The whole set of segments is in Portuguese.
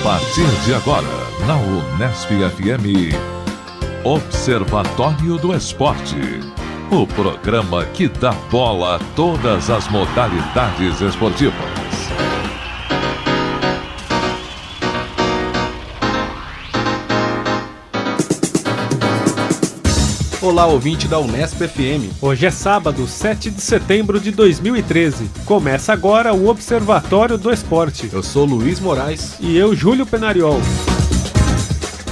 partir de agora, na Unesp FM, Observatório do Esporte. O programa que dá bola a todas as modalidades esportivas. Olá, ouvinte da Unesp FM. Hoje é sábado, 7 de setembro de 2013. Começa agora o Observatório do Esporte. Eu sou Luiz Moraes. E eu, Júlio Penariol.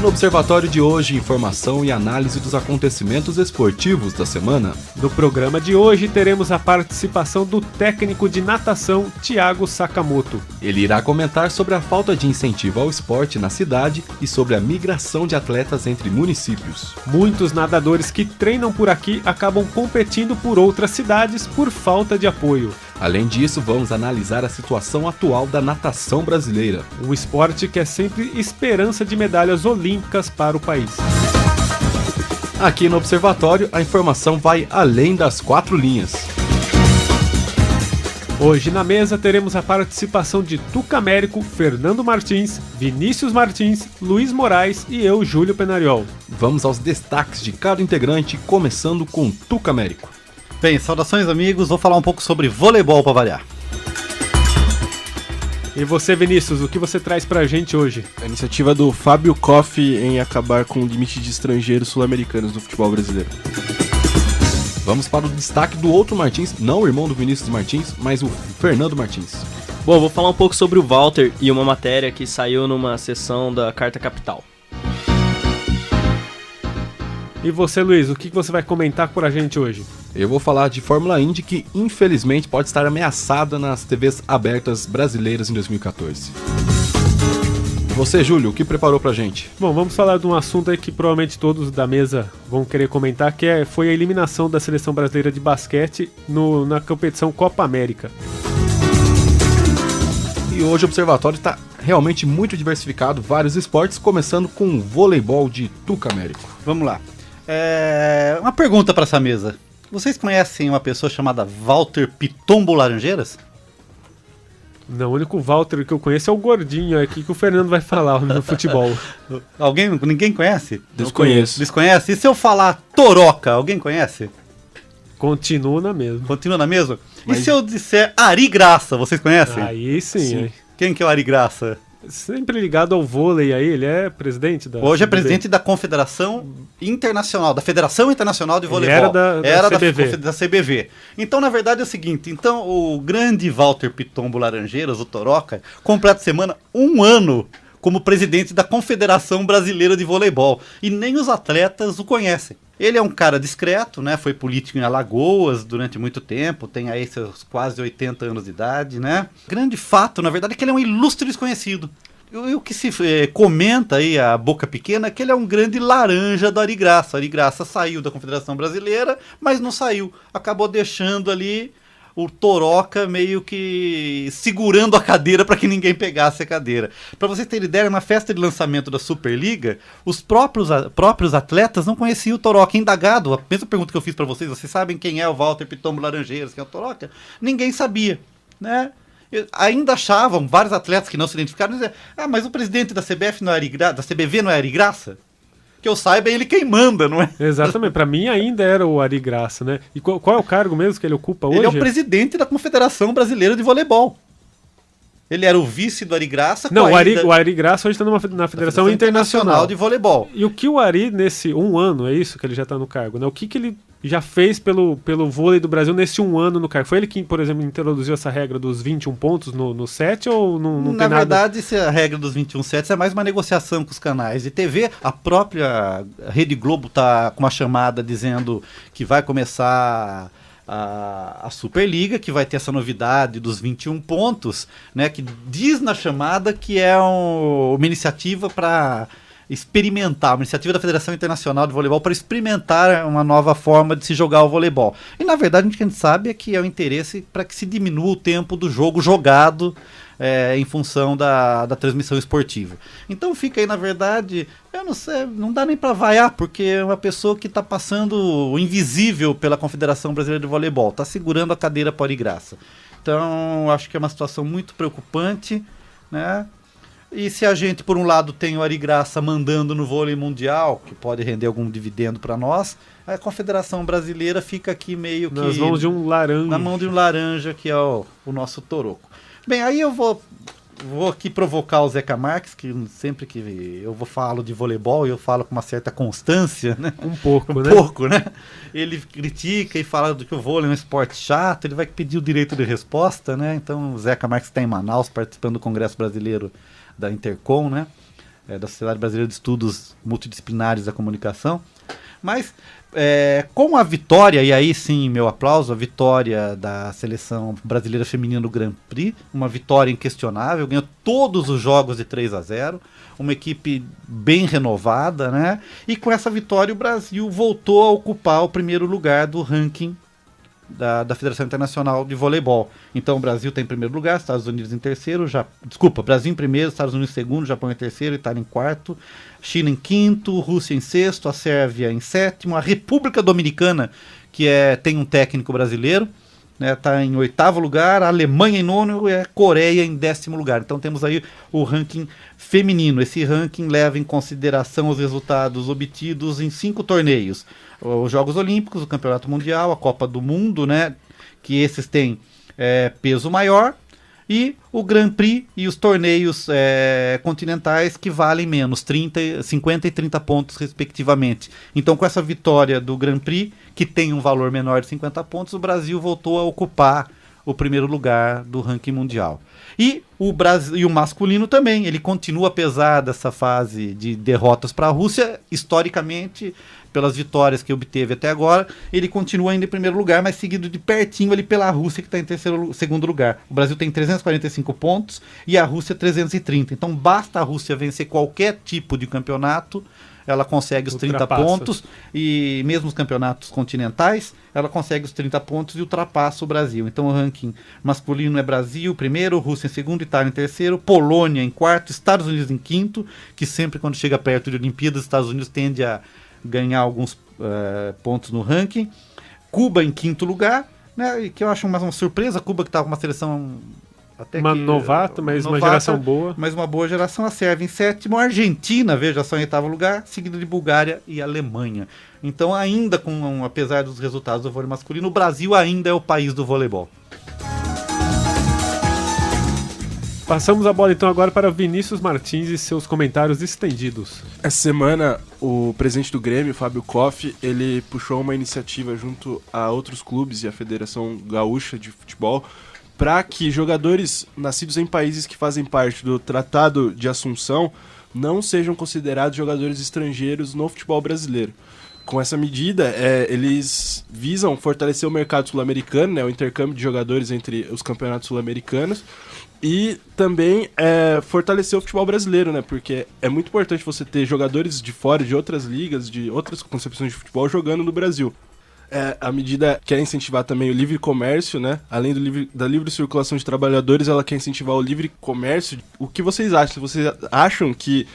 No Observatório de hoje, informação e análise dos acontecimentos esportivos da semana. No programa de hoje, teremos a participação do técnico de natação, Thiago Sakamoto. Ele irá comentar sobre a falta de incentivo ao esporte na cidade e sobre a migração de atletas entre municípios. Muitos nadadores que treinam por aqui acabam competindo por outras cidades por falta de apoio. Além disso, vamos analisar a situação atual da natação brasileira. Um esporte que é sempre esperança de medalhas olímpicas para o país. Aqui no Observatório, a informação vai além das 4 linhas. Hoje na mesa teremos a participação de Tuca Américo, Fernando Martins, Vinícius Martins, Luiz Moraes e eu, Júlio Penariol. Vamos aos destaques de cada integrante, começando com Tuca Américo. Bem, saudações amigos, vou falar um pouco sobre voleibol para variar. E você, Vinícius, o que você traz pra gente hoje? A iniciativa do Fábio Koff em acabar com o limite de estrangeiros sul-americanos no futebol brasileiro. Vamos para o destaque do outro Martins, não o irmão do Vinícius Martins, mas o Fernando Martins. Bom, vou falar um pouco sobre o Walter e uma matéria que saiu numa sessão da Carta Capital. E você, Luiz, o que você vai comentar pra gente hoje? Eu vou falar de Fórmula Indy, que infelizmente pode estar ameaçada nas TVs abertas brasileiras em 2014. E você, Júlio, o que preparou pra gente? Bom, vamos falar de um assunto aí que provavelmente todos da mesa vão querer comentar, que foi a eliminação da seleção brasileira de basquete na competição Copa América. E hoje o Observatório está realmente muito diversificado, vários esportes, começando com o voleibol de Tuca Américo. Vamos lá. Uma pergunta para essa mesa. Vocês conhecem uma pessoa chamada Walter Pitombo Laranjeiras? Não, o único Walter que eu conheço é o gordinho aqui que o Fernando vai falar no futebol. Ninguém conhece? Desconheço. Desconhece? E se eu falar Toroca, alguém conhece? Continua na mesma. Continua na mesma? Mas... E se eu disser Ari Graça, vocês conhecem? Aí sim. Quem que é o Ari Graça? Sempre ligado ao vôlei aí, ele é presidente da... Hoje é presidente da Confederação Internacional, da Federação Internacional de Voleibol. Era da CBV. Da CBV. Então, na verdade, é o seguinte, o grande Walter Pitombo Laranjeiras, o Toroca, completa semana 1 ano como presidente da Confederação Brasileira de Voleibol. E nem os atletas o conhecem. Ele é um cara discreto, né? Foi político em Alagoas durante muito tempo, tem aí seus quase 80 anos de idade, né? Grande fato, na verdade, é que ele é um ilustre desconhecido. E o que se comenta aí, a boca pequena, é que ele é um grande laranja do Ari Graça. O Ari Graça saiu da Confederação Brasileira, mas não saiu. Acabou deixando ali o Toroca meio que segurando a cadeira para que ninguém pegasse a cadeira. Para vocês terem ideia, na festa de lançamento da Superliga, os próprios atletas não conheciam o Toroca. Indagado, a mesma pergunta que eu fiz para vocês sabem quem é o Walter Pitombo Laranjeiras, quem é o Toroca? Ninguém sabia, né? Ainda achavam, vários atletas que não se identificaram, diziam, mas o presidente da CBF não é da CBV não é Ari Graça? Que eu saiba, é ele quem manda, não é? Exatamente, pra mim ainda era o Ari Graça, né? E qual é o cargo mesmo que ele ocupa hoje? Ele é o presidente da Confederação Brasileira de Voleibol. Ele era o vice do Ari Graça. Não, o Ari Graça hoje está na Federação Internacional de Voleibol. E o que o Ari, nesse 1 ano, é isso que ele já está no cargo, né? O que ele já fez pelo vôlei do Brasil nesse 1 ano no cargo? Foi ele que, por exemplo, introduziu essa regra dos 21 pontos no set ou não tem nada? Na verdade, a regra dos 21 sets é mais uma negociação com os canais de TV. A própria Rede Globo está com uma chamada dizendo que vai começar a Superliga, que vai ter essa novidade dos 21 pontos, né, que diz na chamada que é uma iniciativa para experimentar, uma iniciativa da Federação Internacional de Voleibol para experimentar uma nova forma de se jogar o voleibol. E na verdade o que a gente sabe é que é o interesse para que se diminua o tempo do jogo jogado em função da transmissão esportiva. Então fica aí, na verdade, eu não sei, não dá nem para vaiar, porque é uma pessoa que está passando invisível pela Confederação Brasileira de Voleibol, está segurando a cadeira por graça. Então acho que é uma situação muito preocupante, né? E se a gente, por um lado, tem o Ari Graça mandando no vôlei mundial, que pode render algum dividendo para nós, a Confederação Brasileira fica aqui meio que... Nas mãos de um laranja. Na mão de um laranja, que é o nosso Toroco. Bem, aí eu vou aqui provocar o Zeca Marques, que sempre que eu falo de voleibol, eu falo com uma certa constância, né? Um pouco, Um né? pouco, né? Ele critica e fala que o vôlei é um esporte chato, ele vai pedir o direito de resposta, né? Então o Zeca Marques está em Manaus participando do Congresso Brasileiro da Intercom, né? Da Sociedade Brasileira de Estudos Multidisciplinares da Comunicação. Mas com a vitória, e aí sim meu aplauso, a vitória da seleção brasileira feminina no Grand Prix, uma vitória inquestionável, ganhou todos os jogos de 3-0, uma equipe bem renovada, né? E com essa vitória o Brasil voltou a ocupar o primeiro lugar do ranking da Federação Internacional de Voleibol. Então o Brasil está em primeiro lugar, Estados Unidos em terceiro, Brasil em primeiro, Estados Unidos em segundo, Japão em terceiro, Itália em quarto, China em quinto, Rússia em sexto, a Sérvia em sétimo, a República Dominicana, que tem um técnico brasileiro, está em oitavo lugar, a Alemanha em nono e a Coreia em 10º lugar. Então temos aí o ranking feminino. Esse ranking leva em consideração os resultados obtidos em 5 torneios. Os Jogos Olímpicos, o Campeonato Mundial, a Copa do Mundo, né, que esses têm peso maior, e o Grand Prix e os torneios continentais que valem menos, 50 e 30 pontos respectivamente. Então com essa vitória do Grand Prix, que tem um valor menor de 50 pontos, o Brasil voltou a ocupar o primeiro lugar do ranking mundial. E o masculino também, ele continua, apesar dessa fase de derrotas para a Rússia, historicamente, pelas vitórias que obteve até agora, ele continua ainda em primeiro lugar, mas seguido de pertinho ali pela Rússia, que está em segundo lugar. O Brasil tem 345 pontos e a Rússia 330. Então basta a Rússia vencer qualquer tipo de campeonato, ela consegue os 30 pontos, e mesmo os campeonatos continentais, ela consegue os 30 pontos e ultrapassa o Brasil. Então o ranking masculino é Brasil primeiro, Rússia em segundo, Itália em terceiro, Polônia em quarto, Estados Unidos em quinto, que sempre quando chega perto de Olimpíadas, os Estados Unidos tende a ganhar alguns pontos no ranking, Cuba em quinto lugar, né, que eu acho mais uma surpresa, Cuba que está com uma seleção novata, mas uma geração boa. Mas uma boa geração, a Sérvia em sétimo, a Argentina, veja só, em oitavo lugar, seguido de Bulgária e Alemanha. Então ainda apesar dos resultados do vôlei masculino, o Brasil ainda é o país do voleibol. Passamos a bola então agora para Vinícius Martins e seus comentários estendidos. Essa semana, o presidente do Grêmio, Fábio Koff, ele puxou uma iniciativa junto a outros clubes e a Federação Gaúcha de Futebol para que jogadores nascidos em países que fazem parte do Tratado de Assunção não sejam considerados jogadores estrangeiros no futebol brasileiro. Com essa medida, eles visam fortalecer o mercado sul-americano, né, o intercâmbio de jogadores entre os campeonatos sul-americanos, e também fortalecer o futebol brasileiro, né? Porque é muito importante você ter jogadores de fora, de outras ligas, de outras concepções de futebol jogando no Brasil. A medida quer incentivar também o livre comércio, né? Além da livre circulação de trabalhadores, ela quer incentivar o livre comércio. O que vocês acham? Vocês acham que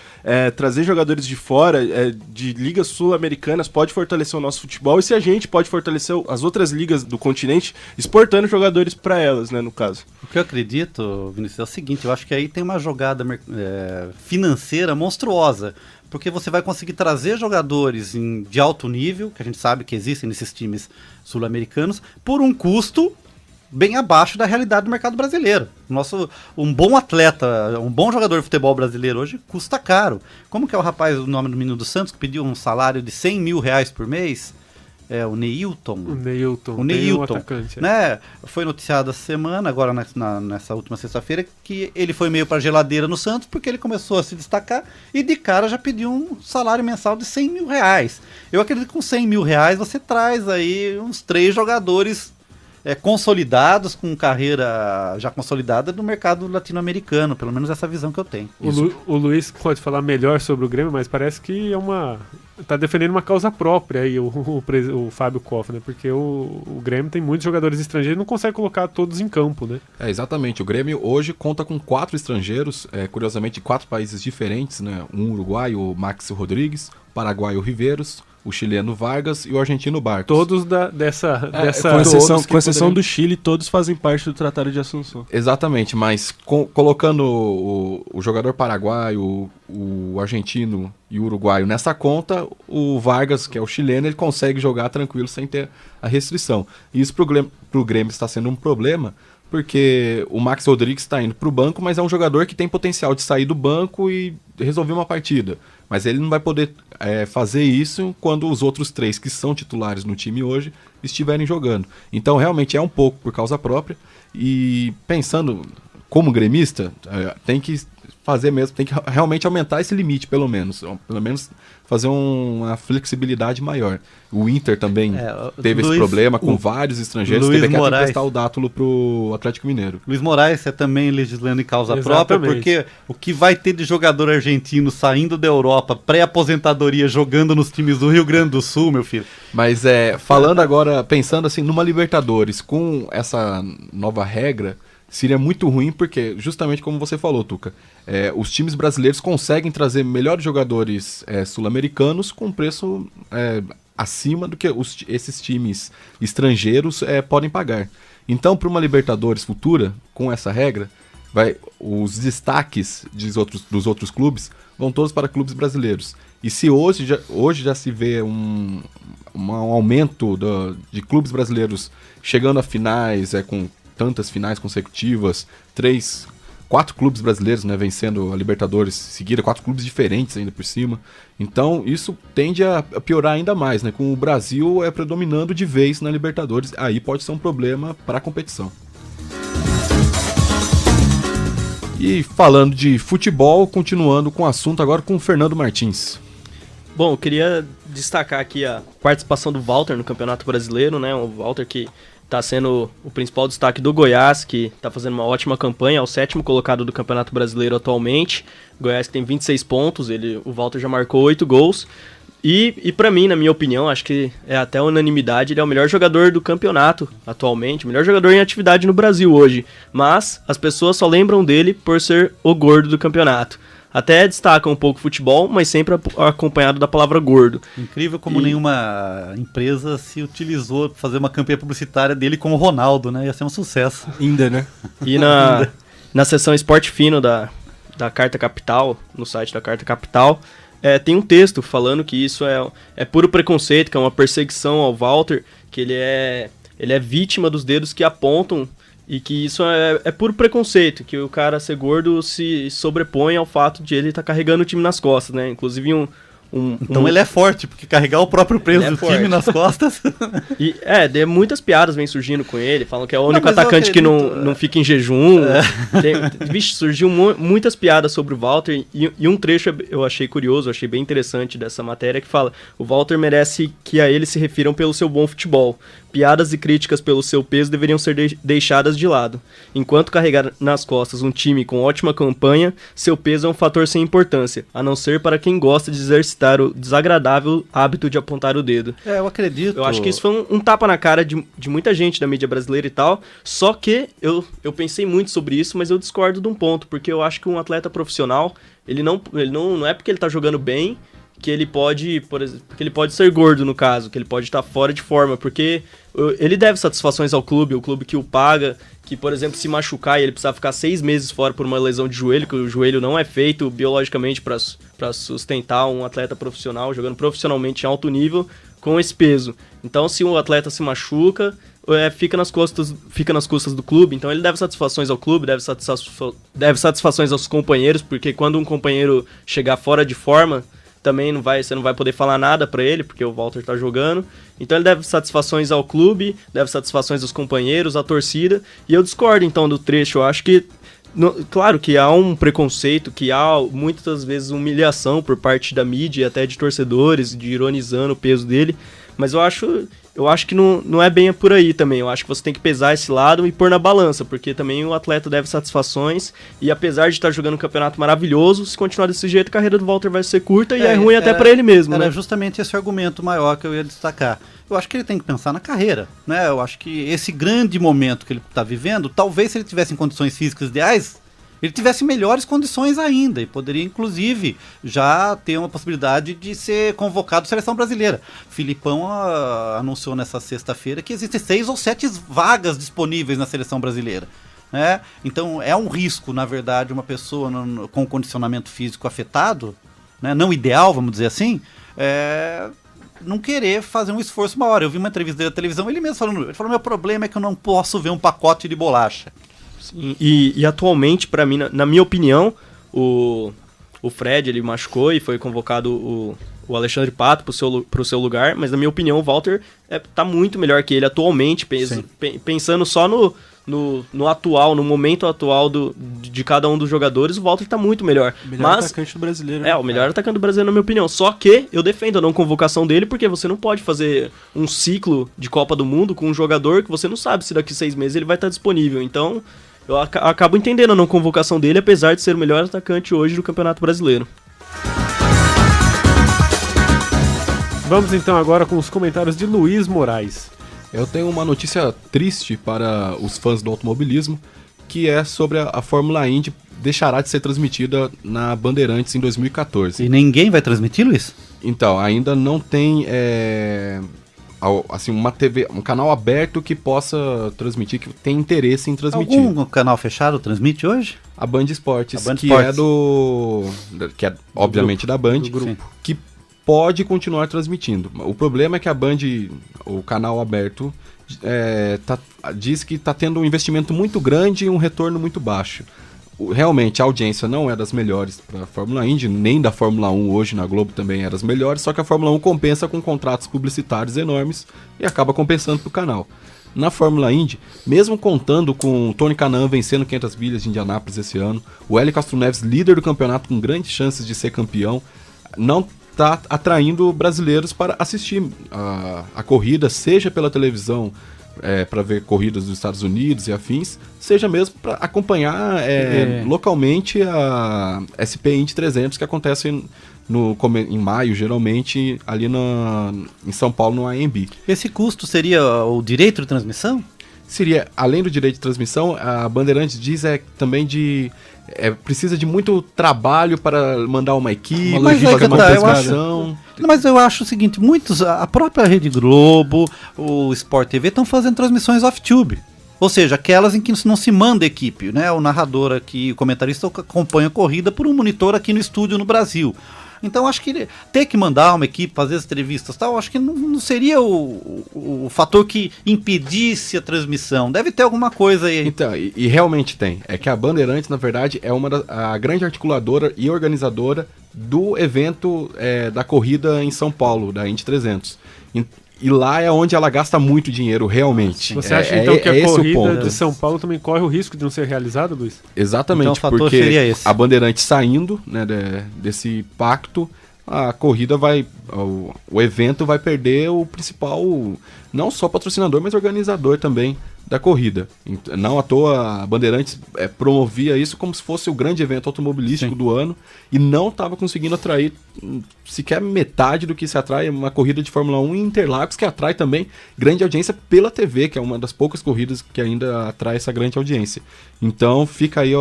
trazer jogadores de fora, de ligas sul-americanas, pode fortalecer o nosso futebol? E se a gente pode fortalecer as outras ligas do continente, exportando jogadores para elas, né, no caso? O que eu acredito, Vinícius, é o seguinte, eu acho que aí tem uma jogada financeira monstruosa, porque você vai conseguir trazer jogadores de alto nível, que a gente sabe que existem nesses times sul-americanos, por um custo bem abaixo da realidade do mercado brasileiro. Um bom atleta, um bom jogador de futebol brasileiro hoje custa caro. Como que é o nome do menino do Santos, que pediu um salário de R$100 mil por mês? O Neilton. O Neilton, atacante, né? Foi noticiado essa semana, agora nessa última sexta-feira, que ele foi meio para geladeira no Santos porque ele começou a se destacar e de cara já pediu um salário mensal de R$100 mil. Eu acredito que com R$100 mil você traz aí uns 3 jogadores consolidados, com carreira já consolidada no mercado latino-americano, pelo menos essa visão que eu tenho. O Luiz pode falar melhor sobre o Grêmio, mas parece que tá defendendo uma causa própria aí o Fábio Koff, né? Porque o Grêmio tem muitos jogadores estrangeiros e não consegue colocar todos em campo, né? Exatamente. O Grêmio hoje conta com 4 estrangeiros, curiosamente de 4 países diferentes, né? Um uruguaio, o Maxi Rodrigues, paraguaio, o Riveiros, o chileno Vargas e o argentino Barcos. Todos dessa Com exceção do Chile, todos fazem parte do Tratado de Assunção. Exatamente, mas colocando o jogador paraguaio, o argentino e o uruguaio nessa conta, o Vargas, que é o chileno, ele consegue jogar tranquilo sem ter a restrição. E isso pro Grêmio está sendo um problema, porque o Max Rodrigues está indo para o banco, mas é um jogador que tem potencial de sair do banco e resolver uma partida. Mas ele não vai poder fazer isso quando os outros 3 que são titulares no time hoje estiverem jogando. Então realmente é um pouco por causa própria. E pensando como gremista, tem que fazer mesmo, tem que realmente aumentar esse limite, pelo menos fazer uma flexibilidade maior. O Inter também teve esse problema com vários estrangeiros, teve que emprestar o Dátulo pro Atlético Mineiro. Luiz Moraes é também legislando em causa própria, porque o que vai ter de jogador argentino saindo da Europa, pré-aposentadoria, jogando nos times do Rio Grande do Sul, meu filho. Mas falando agora, pensando assim, numa Libertadores, com essa nova regra, seria muito ruim porque, justamente como você falou, Tuca, os times brasileiros conseguem trazer melhores jogadores sul-americanos com preço acima do que esses times estrangeiros podem pagar. Então, para uma Libertadores futura, com essa regra, os destaques dos outros clubes vão todos para clubes brasileiros. E se hoje já se vê um aumento de clubes brasileiros chegando a finais, com tantas finais consecutivas, 4 clubes brasileiros, né, vencendo a Libertadores seguida, 4 clubes diferentes ainda por cima. Então isso tende a piorar ainda mais, né, com o Brasil predominando de vez na Libertadores. Aí pode ser um problema para a competição. E falando de futebol, continuando com o assunto agora com o Fernando Martins. Bom, eu queria destacar aqui a participação do Walter no Campeonato Brasileiro, né? O Walter que está sendo o principal destaque do Goiás, que está fazendo uma ótima campanha, é o 7º colocado do Campeonato Brasileiro atualmente. O Goiás que tem 26 pontos, o Walter já marcou 8 gols. E para mim, na minha opinião, acho que é até unanimidade, ele é o melhor jogador do campeonato atualmente, o melhor jogador em atividade no Brasil hoje. Mas as pessoas só lembram dele por ser o gordo do campeonato. Até destaca um pouco o futebol, mas sempre acompanhado da palavra gordo. Incrível como nenhuma empresa se utilizou para fazer uma campanha publicitária dele com o Ronaldo, né? Ia ser um sucesso. Ainda, né? E na seção Esporte Fino da Carta Capital, no site da Carta Capital, tem um texto falando que isso é puro preconceito, que é uma perseguição ao Walter, que ele é vítima dos dedos que apontam e que isso é puro preconceito, que o cara ser gordo se sobrepõe ao fato de ele estar carregando o time nas costas, né? Inclusive Então ele é forte, porque carregar o próprio peso do time nas costas... muitas piadas vêm surgindo com ele, falam que é o único atacante que não fica em jejum. Surgiu muitas piadas sobre o Walter, e um trecho eu achei curioso, achei bem interessante dessa matéria, que fala: o Walter merece que a ele se refiram pelo seu bom futebol. Piadas e críticas pelo seu peso deveriam ser deixadas de lado. Enquanto carregar nas costas um time com ótima campanha, seu peso é um fator sem importância, a não ser para quem gosta de exercitar o desagradável hábito de apontar o dedo. Eu acredito. Eu acho que isso foi um tapa na cara de muita gente da mídia brasileira e tal, só que eu pensei muito sobre isso, mas eu discordo de um ponto, porque eu acho que um atleta profissional, ele não é porque ele tá jogando bem que ele pode, por exemplo, que ele pode ser gordo no caso, que ele pode estar fora de forma, porque ele deve satisfações ao clube, o clube que o paga, que, por exemplo, se machucar e ele precisar ficar 6 meses fora por uma lesão de joelho, que o joelho não é feito biologicamente para sustentar um atleta profissional, jogando profissionalmente em alto nível, com esse peso. Então, se um atleta se machuca, fica nas custas do clube, então ele deve satisfações ao clube, deve satisfações aos companheiros, porque quando um companheiro chegar fora de forma, também você não vai poder falar nada pra ele, porque o Walter tá jogando. Então ele deve satisfações ao clube, deve satisfações aos companheiros, à torcida. E eu discordo então do trecho. Eu acho que, claro que há um preconceito, que há muitas vezes humilhação por parte da mídia e até de torcedores, de ironizando o peso dele. Mas eu acho que não é bem por aí também. Eu acho que você tem que pesar esse lado e pôr na balança, porque também o atleta deve satisfações, e apesar de estar jogando um campeonato maravilhoso, se continuar desse jeito, a carreira do Walter vai ser curta e é ruim até para ele mesmo. Era né? justamente esse argumento maior que eu ia destacar. Eu acho que ele tem que pensar na carreira, né? Eu acho que esse grande momento que ele está vivendo, talvez se ele tivesse em condições físicas ideais, ele tivesse melhores condições ainda e poderia, inclusive, já ter uma possibilidade de ser convocado à seleção brasileira. Filipão anunciou nessa sexta-feira que existem 6 ou 7 vagas disponíveis na seleção brasileira. Né? Então é um risco, na verdade, uma pessoa com condicionamento físico afetado, né, não ideal, vamos dizer assim, não querer fazer um esforço maior. Eu vi uma entrevista dele na televisão, ele mesmo falando, meu problema é que eu não posso ver um pacote de bolacha. Sim, e atualmente, para mim, na minha opinião, o Fred, ele machucou e foi convocado o Alexandre Pato pro seu lugar, mas na minha opinião o Walter tá muito melhor que ele atualmente, pensando só no atual, no momento atual de cada um dos jogadores, o Walter tá muito melhor. Melhor atacante do brasileiro. O melhor atacante do brasileiro, na minha opinião. Só que eu defendo a não convocação dele, porque você não pode fazer um ciclo de Copa do Mundo com um jogador que você não sabe se daqui 6 meses ele vai estar disponível. Então, eu acabo entendendo a não convocação dele, apesar de ser o melhor atacante hoje do Campeonato Brasileiro. Vamos então agora com os comentários de Luiz Moraes. Eu tenho uma notícia triste para os fãs do automobilismo, que é sobre a Fórmula Indy deixará de ser transmitida na Bandeirantes em 2014. E ninguém vai transmitir, Luiz? Então, ainda não tem assim, uma TV, um canal aberto que possa transmitir, que tem interesse em transmitir. Algum canal fechado transmite hoje? A Band Esportes, A Band que Esportes. que é obviamente da Band, que pode continuar transmitindo. O problema é que a Band, o canal aberto, diz que está tendo um investimento muito grande e um retorno muito baixo. Realmente a audiência não é das melhores para a Fórmula Indy, nem da Fórmula 1 hoje na Globo também é das melhores, só que a Fórmula 1 compensa com contratos publicitários enormes e acaba compensando para o canal. Na Fórmula Indy, mesmo contando com o Tony Kanaan vencendo 500 milhas de Indianápolis esse ano, o Hélio Castro Neves, líder do campeonato com grandes chances de ser campeão, não está atraindo brasileiros para assistir a corrida, seja pela televisão, para ver corridas dos Estados Unidos e afins, seja mesmo para acompanhar localmente a SP Indy 300, que acontece em maio, geralmente, ali em São Paulo, no AMB. Esse custo seria o direito de transmissão? Seria, além do direito de transmissão, a Bandeirantes diz também precisa de muito trabalho para mandar uma equipe, fazer uma transmissão. Mas eu acho o seguinte, a própria Rede Globo, o Sport TV estão fazendo transmissões off-tube. Ou seja, aquelas em que não se manda equipe, né? O narrador aqui, o comentarista acompanha a corrida por um monitor aqui no estúdio no Brasil. Então acho que ter que mandar uma equipe fazer as entrevistas e tal, acho que não seria o fator que impedisse a transmissão. Deve ter alguma coisa aí. Então, e realmente tem. É que a Bandeirantes, na verdade, é a grande articuladora e organizadora do evento da corrida em São Paulo, da Indy 300. E lá é onde ela gasta muito dinheiro, realmente. Você acha então que a corrida ponto. de São Paulo também corre o risco de não ser realizada, Luiz? Exatamente, então, o fator porque seria esse. A Bandeirantes saindo, né, desse pacto, a corrida o evento vai perder o principal, não só patrocinador, mas organizador também da corrida. Não à toa a Bandeirantes promovia isso como se fosse o grande evento automobilístico do ano e não estava conseguindo atrair sequer metade do que se atrai uma corrida de Fórmula 1 em Interlagos, que atrai também grande audiência pela TV, que é uma das poucas corridas que ainda atrai essa grande audiência. Então fica aí,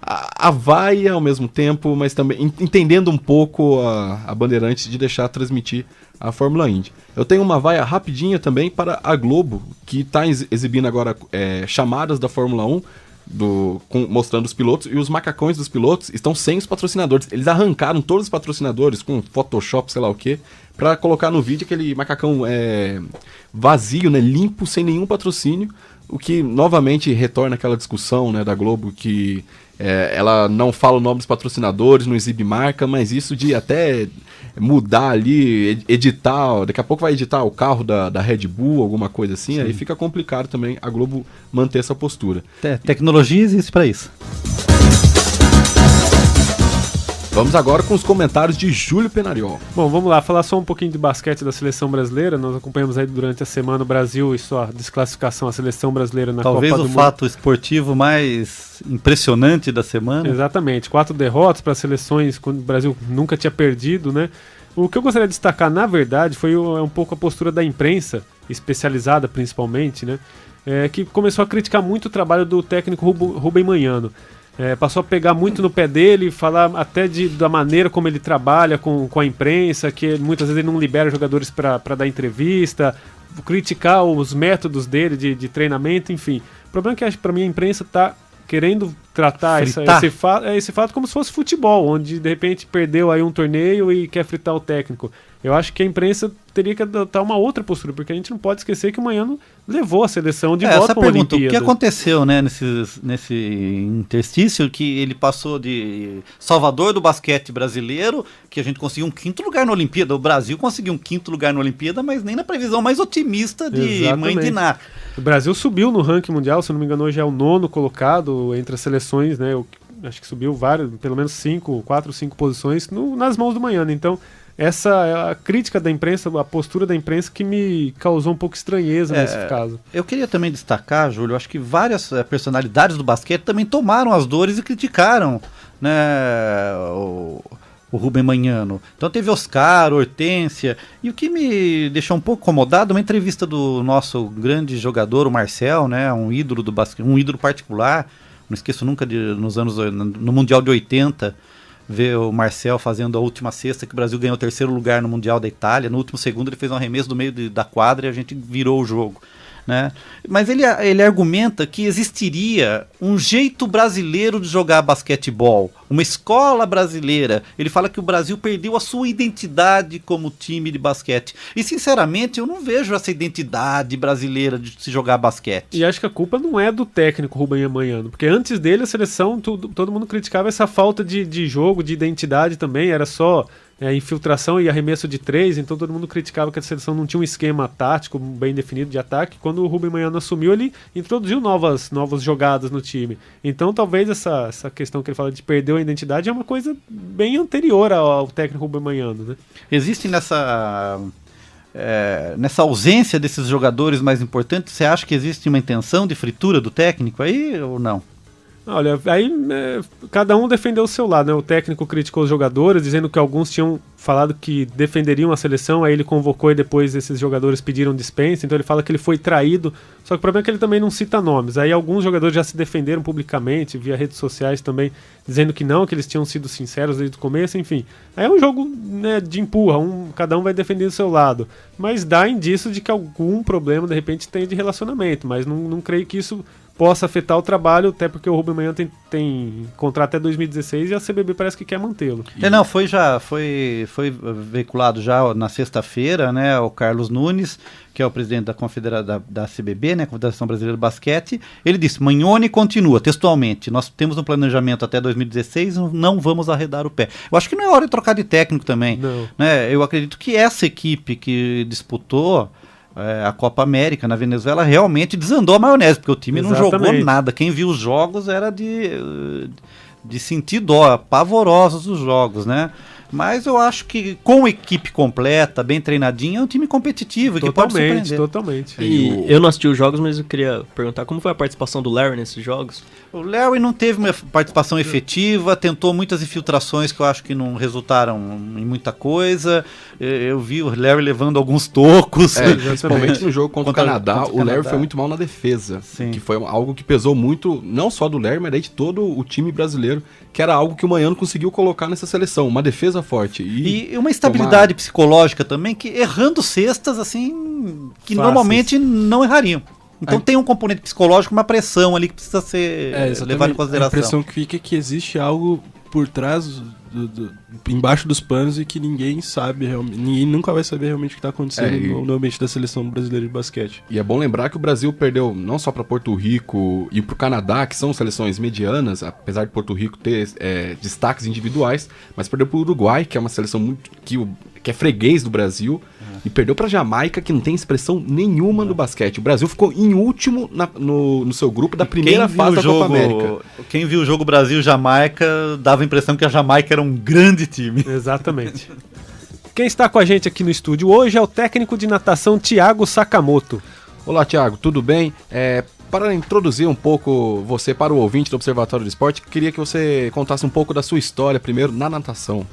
a vaia ao mesmo tempo, mas também entendendo um pouco a Bandeirantes de deixar transmitir a Fórmula Indy. Eu tenho uma vaia rapidinha também para a Globo, que está exibindo agora chamadas da Fórmula 1, mostrando os pilotos, e os macacões dos pilotos estão sem os patrocinadores. Eles arrancaram todos os patrocinadores com Photoshop, sei lá o que, para colocar no vídeo aquele macacão vazio, né, limpo, sem nenhum patrocínio, o que novamente retorna aquela discussão, né, da Globo que ela não fala o nome dos patrocinadores, não exibe marca, mas isso de até mudar ali, editar, daqui a pouco vai editar o carro da Red Bull, alguma coisa assim, aí fica complicado também a Globo manter essa postura. Tecnologia existe para isso. Vamos agora com os comentários de Júlio Penariol. Bom, vamos lá, falar só um pouquinho de basquete da seleção brasileira. Nós acompanhamos aí durante a semana o Brasil e sua desclassificação à seleção brasileira na Copa do Mundo. Talvez o fato esportivo mais impressionante da semana. Exatamente, 4 derrotas para seleções quando o Brasil nunca tinha perdido, né? O que eu gostaria de destacar, na verdade, foi um pouco a postura da imprensa, especializada principalmente, né? Que começou a criticar muito o trabalho do técnico Rubem Manhano. passou a pegar muito no pé dele, falar até da maneira como ele trabalha com a imprensa, que muitas vezes ele não libera jogadores para dar entrevista, criticar os métodos dele de treinamento, enfim. O problema é que para mim a imprensa está querendo tratar esse fato como se fosse futebol, onde de repente perdeu aí um torneio e quer fritar o técnico. Eu acho que a imprensa teria que adotar uma outra postura, porque a gente não pode esquecer que o Manhano levou a seleção de volta para a Olimpíada. O que aconteceu, né, nesse interstício, que ele passou de salvador do basquete brasileiro, que a gente conseguiu um 5º lugar na Olimpíada, o Brasil conseguiu um 5º lugar na Olimpíada, mas nem na previsão mais otimista de Mãe Diná. O Brasil subiu no ranking mundial, se não me engano hoje é o 9º colocado entre as seleções, né, acho que subiu pelo menos 4 ou 5 posições nas mãos do Manhano, então essa é a crítica da imprensa, a postura da imprensa que me causou um pouco estranheza nesse caso. Eu queria também destacar, Júlio, acho que várias personalidades do basquete também tomaram as dores e criticaram, né, o Rubem Manhano. Então teve Oscar, Hortência, e o que me deixou um pouco incomodado, uma entrevista do nosso grande jogador, o Marcel, né, um ídolo do basquete, um ídolo particular, não esqueço nunca no Mundial de 80, ver o Marcel fazendo a última cesta, que o Brasil ganhou o 3º lugar no Mundial da Itália. No último segundo ele fez um arremesso do meio da quadra e a gente virou o jogo, né? Mas ele argumenta que existiria um jeito brasileiro de jogar basquetebol, uma escola brasileira. Ele fala que o Brasil perdeu a sua identidade como time de basquete. E sinceramente eu não vejo essa identidade brasileira de se jogar basquete. E acho que a culpa não é do técnico Rubem Manhano, porque antes dele a seleção, todo mundo criticava essa falta de jogo, de identidade também, era só infiltração e arremesso de 3, então todo mundo criticava que a seleção não tinha um esquema tático bem definido de ataque. Quando o Rubem Manhano assumiu, ele introduziu novas jogadas no time. Então talvez essa questão que ele fala de perder a identidade é uma coisa bem anterior ao técnico Rubem Manhano, né? Existe nessa ausência desses jogadores mais importantes, você acha que existe uma intenção de fritura do técnico aí ou não? Olha, aí cada um defendeu o seu lado, né? O técnico criticou os jogadores, dizendo que alguns tinham falado que defenderiam a seleção, aí ele convocou e depois esses jogadores pediram dispensa, então ele fala que ele foi traído, só que o problema é que ele também não cita nomes. Aí alguns jogadores já se defenderam publicamente, via redes sociais também, dizendo que não, que eles tinham sido sinceros desde o começo, enfim. Aí é um jogo, né, de empurra, cada um vai defender o seu lado, mas dá indício de que algum problema de repente tem de relacionamento, mas não creio que isso possa afetar o trabalho, até porque o Rubem Manhano tem contrato até 2016 e a CBB parece que quer mantê-lo. Foi veiculado já na sexta-feira, né, o Carlos Nunes, que é o presidente da CBB, né, Confederação Brasileira de Basquete. Ele disse: Magnoni continua, textualmente, nós temos um planejamento até 2016, não vamos arredar o pé. Eu acho que não é hora de trocar de técnico também, né? Eu acredito que essa equipe que disputou a Copa América na Venezuela realmente desandou a maionese, porque o time não jogou nada. Quem viu os jogos era de sentir dó, pavorosos os jogos, né? Mas eu acho que com equipe completa, bem treinadinha, é um time competitivo que pode surpreender. Totalmente. E eu não assisti os jogos, mas eu queria perguntar como foi a participação do Larry nesses jogos? O Larry não teve uma participação efetiva, tentou muitas infiltrações que eu acho que não resultaram em muita coisa. Eu vi o Larry levando alguns tocos. Principalmente no jogo contra o Canadá, o Larry foi muito mal na defesa. Sim. Que foi algo que pesou muito, não só do Larry, mas de todo o time brasileiro, que era algo que o Manhano conseguiu colocar nessa seleção, uma defesa forte. E uma estabilidade psicológica também, que errando cestas, assim, que normalmente não errariam. Então tem um componente psicológico, uma pressão ali que precisa ser levado em consideração. A impressão que fica é que existe algo por trás, embaixo dos panos, e que ninguém sabe realmente, ninguém nunca vai saber realmente o que está acontecendo no ambiente da seleção brasileira de basquete. E é bom lembrar que o Brasil perdeu não só para Porto Rico e para o Canadá, que são seleções medianas, apesar de Porto Rico ter destaques individuais, mas perdeu para o Uruguai, que é uma seleção que é freguês do Brasil, e perdeu para Jamaica, que não tem expressão nenhuma no basquete. O Brasil ficou em último no seu grupo da primeira fase da Copa América. Quem viu o jogo Brasil-Jamaica dava a impressão que a Jamaica era um grande time. Exatamente. Quem está com a gente aqui no estúdio hoje é o técnico de natação Thiago Sakamoto. Olá, Thiago, tudo bem? Para introduzir um pouco você para o ouvinte do Observatório do Esporte, queria que você contasse um pouco da sua história primeiro na natação.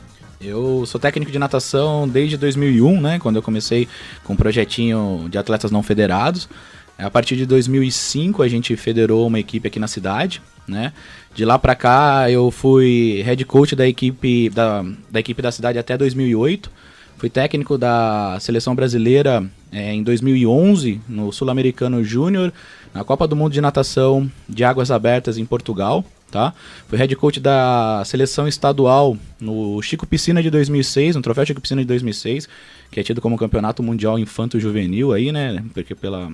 Eu sou técnico de natação desde 2001, né, quando eu comecei com um projetinho de atletas não federados. A partir de 2005 a gente federou uma equipe aqui na cidade, né? De lá pra cá eu fui head coach da equipe da cidade até 2008. Fui técnico da seleção brasileira em 2011 no Sul-Americano Júnior, na Copa do Mundo de Natação de Águas Abertas em Portugal. Tá? Fui head coach da seleção estadual no Chico Piscina de 2006, no Troféu Chico Piscina de 2006, que é tido como campeonato mundial infanto-juvenil aí, né? Porque pela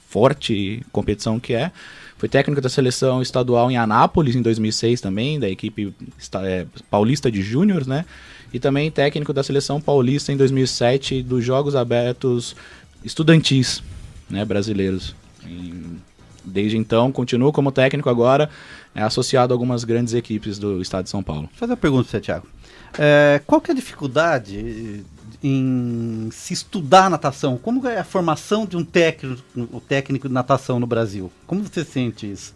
forte competição que é. Fui técnico da seleção estadual em Anápolis em 2006 também, da equipe paulista de júnior, né? E também técnico da seleção paulista em 2007 dos Jogos Abertos Estudantis, né, brasileiros. Desde então, continuo como técnico agora, associado a algumas grandes equipes do estado de São Paulo. Vou fazer uma pergunta para você, Thiago. Qual que é a dificuldade em se estudar natação? Como é a formação de um técnico de natação no Brasil? Como você sente isso?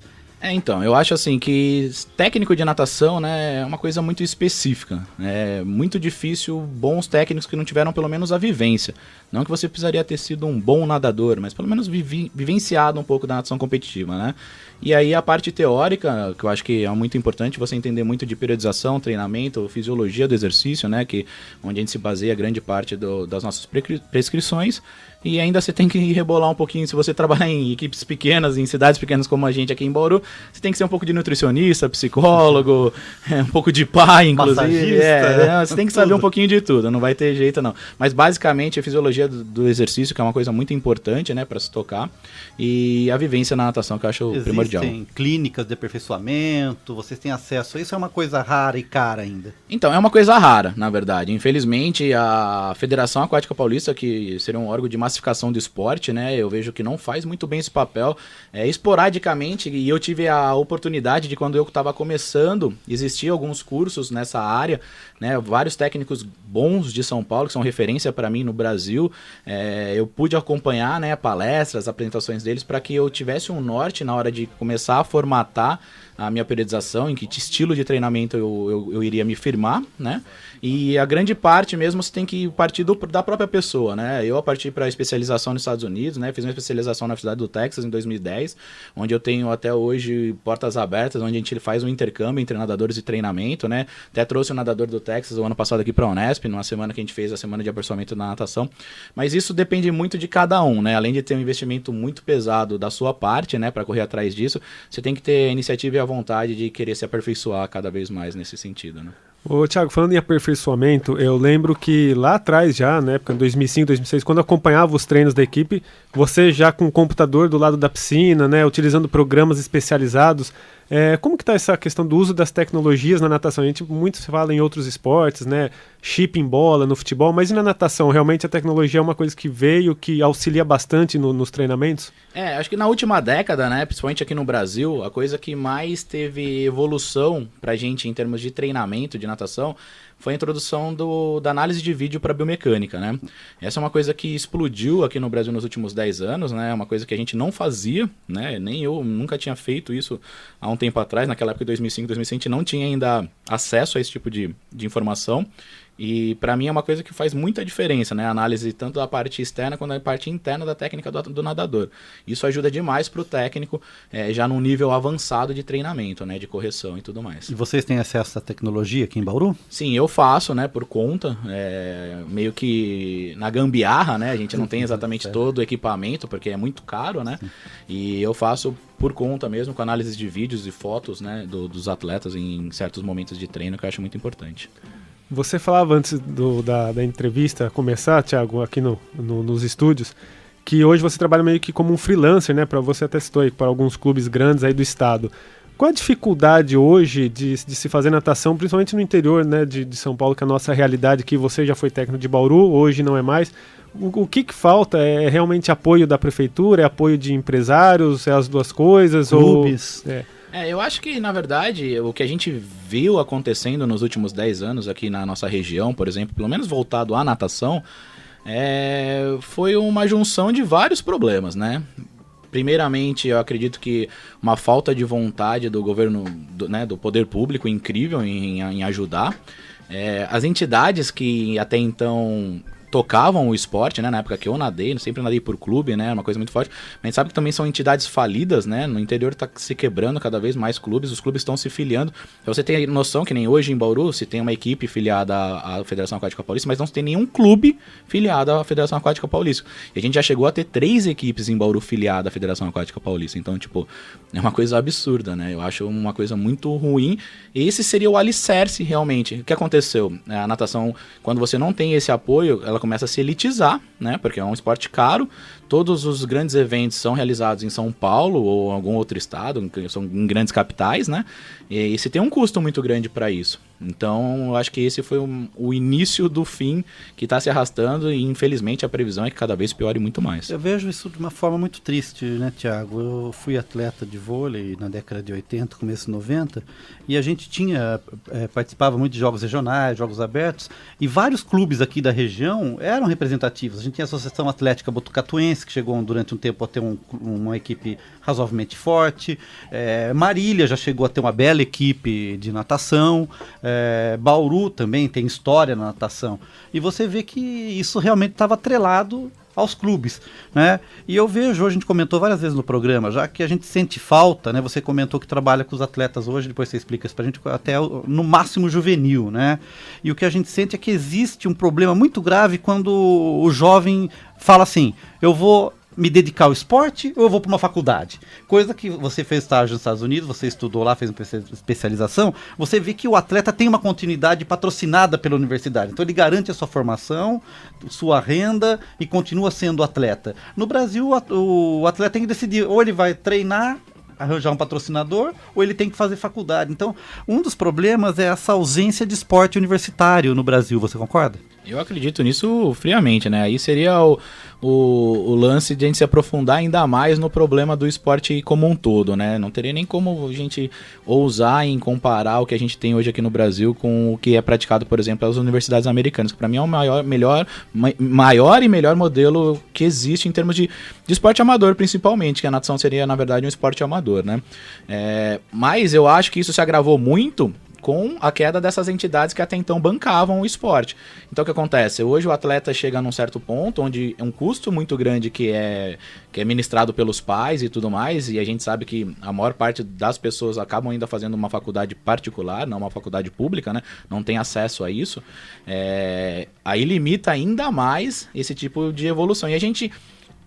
Então, eu acho assim que técnico de natação, né, é uma coisa muito específica. É muito difícil bons técnicos que não tiveram pelo menos a vivência. Não que você precisaria ter sido um bom nadador, mas pelo menos vivenciado um pouco da natação competitiva, né? E aí a parte teórica, que eu acho que é muito importante, você entender muito de periodização, treinamento, fisiologia do exercício, né, onde a gente se baseia grande parte das nossas prescrições. E ainda você tem que rebolar um pouquinho, se você trabalhar em equipes pequenas, em cidades pequenas como a gente aqui em Bauru, você tem que ser um pouco de nutricionista, psicólogo, um pouco de pai, inclusive. Massagista, você tem que saber um pouquinho de tudo, não vai ter jeito não. Mas basicamente a fisiologia do exercício, que é uma coisa muito importante, né, para se tocar, e a vivência na natação, que eu acho primordial. Existem clínicas de aperfeiçoamento, vocês têm acesso a isso, é uma coisa rara e cara ainda? Então, é uma coisa rara, na verdade. Infelizmente, a Federação Aquática Paulista, que seria um órgão de massificação do esporte, né, eu vejo que não faz muito bem esse papel. Esporadicamente, e eu tive a oportunidade de, quando eu estava começando, existiam alguns cursos nessa área, né, vários técnicos bons de São Paulo, que são referência para mim no Brasil. Eu pude acompanhar, né, palestras, apresentações deles, para que eu tivesse um norte na hora de começar a formatar a minha periodização, em que estilo de treinamento eu iria me firmar, né? E a grande parte mesmo você tem que partir da própria pessoa, né? Eu parti para a especialização nos Estados Unidos, né? Fiz uma especialização na Universidade do Texas em 2010, onde eu tenho até hoje portas abertas, onde a gente faz um intercâmbio entre nadadores de treinamento, né? Até trouxe um nadador do Texas o ano passado aqui para a Unesp, numa semana que a gente fez a semana de aperfeiçoamento na natação. Mas isso depende muito de cada um, né? Além de ter um investimento muito pesado da sua parte, né, para correr atrás disso, você tem que ter a iniciativa e a vontade de querer se aperfeiçoar cada vez mais nesse sentido, né? Ô, Thiago, falando em aperfeiçoamento, eu lembro que lá atrás já, na época de 2005, 2006, quando eu acompanhava os treinos da equipe, você já com o computador do lado da piscina, né, utilizando programas especializados, como que está essa questão do uso das tecnologias na natação? A gente muito se fala em outros esportes, né, chip em bola no futebol, mas e na natação? Realmente a tecnologia é uma coisa que veio, que auxilia bastante nos treinamentos? Acho que na última década, né, principalmente aqui no Brasil, a coisa que mais teve evolução pra gente em termos de treinamento de natação foi a introdução da análise de vídeo para biomecânica, né? Essa é uma coisa que explodiu aqui no Brasil nos últimos 10 anos, né? É uma coisa que a gente não fazia, né? Nem eu nunca tinha feito isso há um tempo atrás. Naquela época de 2005, 2006, a gente não tinha ainda acesso a esse tipo de informação. E para mim é uma coisa que faz muita diferença, né? A análise tanto da parte externa quanto da parte interna da técnica do nadador. Isso ajuda demais para o técnico, já num nível avançado de treinamento, né? De correção e tudo mais. E vocês têm acesso à tecnologia aqui em Bauru? Sim, eu faço, né? Por conta, meio que na gambiarra, né? A gente não tem exatamente todo o equipamento, porque é muito caro, né? Sim. E eu faço por conta mesmo, com análise de vídeos e fotos, né? Dos atletas em certos momentos de treino, que eu acho muito importante. Você falava antes da entrevista começar, Thiago, aqui nos estúdios, que hoje você trabalha meio que como um freelancer, né? Você até citou aí para alguns clubes grandes aí do estado. Qual a dificuldade hoje de se fazer natação, principalmente no interior, né, de São Paulo, que é a nossa realidade, que você já foi técnico de Bauru, hoje não é mais. O que falta? É realmente apoio da prefeitura? É apoio de empresários? É as duas coisas? Clubes? Eu acho que, na verdade, o que a gente viu acontecendo nos últimos 10 anos aqui na nossa região, por exemplo, pelo menos voltado à natação, foi uma junção de vários problemas, né? Primeiramente, eu acredito que uma falta de vontade do governo, do poder público incrível em ajudar. As entidades que até então tocavam o esporte, né? Na época que eu nadei, sempre nadei por clube, né? Uma coisa muito forte. Mas a gente sabe que também são entidades falidas, né? No interior tá se quebrando cada vez mais clubes, os clubes estão se filiando. Pra você ter noção que nem hoje em Bauru se tem uma equipe filiada à Federação Aquática Paulista, mas não se tem nenhum clube filiado à Federação Aquática Paulista. E a gente já chegou a ter 3 equipes em Bauru filiadas à Federação Aquática Paulista. Então, tipo, é uma coisa absurda, né? Eu acho uma coisa muito ruim. Esse seria o alicerce, realmente. O que aconteceu? A natação, quando você não tem esse apoio, ela começa a se elitizar, né? Porque é um esporte caro. Todos os grandes eventos são realizados em São Paulo ou algum outro estado, são em grandes capitais, né? E você tem um custo muito grande para isso. Então, eu acho que esse foi o início do fim que está se arrastando e, infelizmente, a previsão é que cada vez piore muito mais. Eu vejo isso de uma forma muito triste, né, Thiago? Eu fui atleta de vôlei na década de 80, começo de 90, e a gente participava muito de jogos regionais, jogos abertos, e vários clubes aqui da região eram representativos. A gente tinha a Associação Atlética Botucatuense, que chegou durante um tempo a ter uma equipe razoavelmente forte. Marília já chegou a ter uma bela equipe de natação. Bauru também tem história na natação. E você vê que isso realmente estava atrelado aos clubes, né? E eu vejo, hoje a gente comentou várias vezes no programa, já que a gente sente falta, né? Você comentou que trabalha com os atletas hoje, depois você explica isso pra gente, até no máximo juvenil, né? E o que a gente sente é que existe um problema muito grave quando o jovem fala assim, eu vou me dedicar ao esporte ou eu vou para uma faculdade? Coisa que você fez estágio nos Estados Unidos, você estudou lá, fez uma especialização, você vê que o atleta tem uma continuidade patrocinada pela universidade. Então ele garante a sua formação, sua renda e continua sendo atleta. No Brasil, o atleta tem que decidir, ou ele vai treinar, arranjar um patrocinador, ou ele tem que fazer faculdade. Então, um dos problemas é essa ausência de esporte universitário no Brasil, você concorda? Eu acredito nisso friamente, né? Aí seria o lance de a gente se aprofundar ainda mais no problema do esporte como um todo, né? Não teria nem como a gente ousar em comparar o que a gente tem hoje aqui no Brasil com o que é praticado, por exemplo, pelas universidades americanas, que para mim é o maior e melhor modelo que existe em termos de esporte amador, principalmente, que a natação seria, na verdade, um esporte amador, né? Mas eu acho que isso se agravou muito com a queda dessas entidades que até então bancavam o esporte. Então o que acontece? Hoje o atleta chega num certo ponto onde é um custo muito grande que é ministrado pelos pais e tudo mais, e a gente sabe que a maior parte das pessoas acabam ainda fazendo uma faculdade particular, não uma faculdade pública, né? Não tem acesso a isso. Aí limita ainda mais esse tipo de evolução. E a gente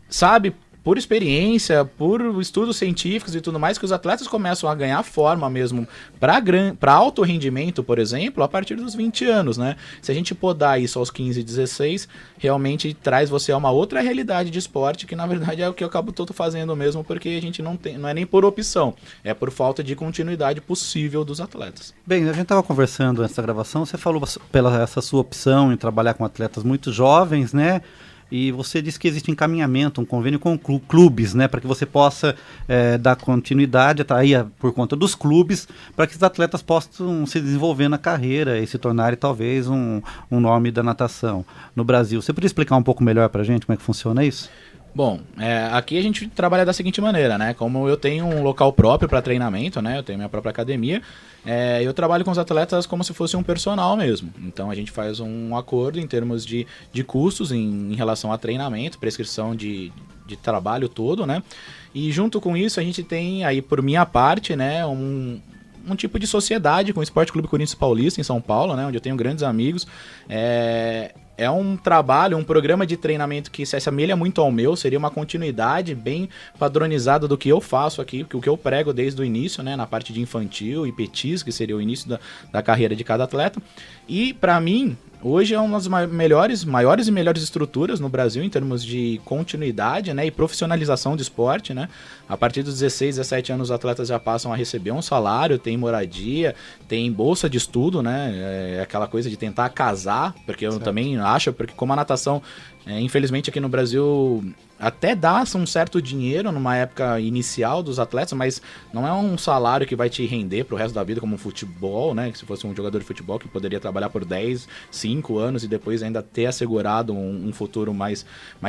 sabe, por experiência, por estudos científicos e tudo mais, que os atletas começam a ganhar forma mesmo para alto rendimento, por exemplo, a partir dos 20 anos, né? Se a gente podar isso aos 15, 16, realmente traz você a uma outra realidade de esporte, que na verdade é o que eu acabo todo fazendo mesmo, porque a gente não é nem por opção, é por falta de continuidade possível dos atletas. Bem, a gente estava conversando nessa gravação, você falou pela essa sua opção em trabalhar com atletas muito jovens, né? E você disse que existe encaminhamento, um convênio com clubes, né, para que você possa dar continuidade, aí por conta dos clubes, para que os atletas possam se desenvolver na carreira e se tornarem talvez um nome da natação no Brasil. Você poderia explicar um pouco melhor para a gente como é que funciona isso? Bom, aqui a gente trabalha da seguinte maneira, né? Como eu tenho um local próprio para treinamento, né? Eu tenho minha própria academia, eu trabalho com os atletas como se fosse um personal mesmo. Então a gente faz um acordo em termos de custos em relação a treinamento, prescrição de trabalho todo, né? E junto com isso a gente tem aí, por minha parte, né, um tipo de sociedade com o Esporte Clube Corinthians Paulista em São Paulo, né? Onde eu tenho grandes amigos. É um trabalho, um programa de treinamento que se assemelha muito ao meu, seria uma continuidade bem padronizada do que eu faço aqui, o que eu prego desde o início, né, na parte de infantil e petis, que seria o início da carreira de cada atleta. E, para mim, hoje é uma das maiores e melhores estruturas no Brasil em termos de continuidade, né, e profissionalização do esporte, né? A partir dos 16, 17 anos os atletas já passam a receber um salário, tem moradia, tem bolsa de estudo, né? Aquela coisa de tentar casar, porque eu também acho, porque como a natação, infelizmente aqui no Brasil até dá um certo dinheiro numa época inicial dos atletas, mas não é um salário que vai te render pro resto da vida como um futebol, né? Que se fosse um jogador de futebol que poderia trabalhar por 10, 5 anos e depois ainda ter assegurado um futuro mais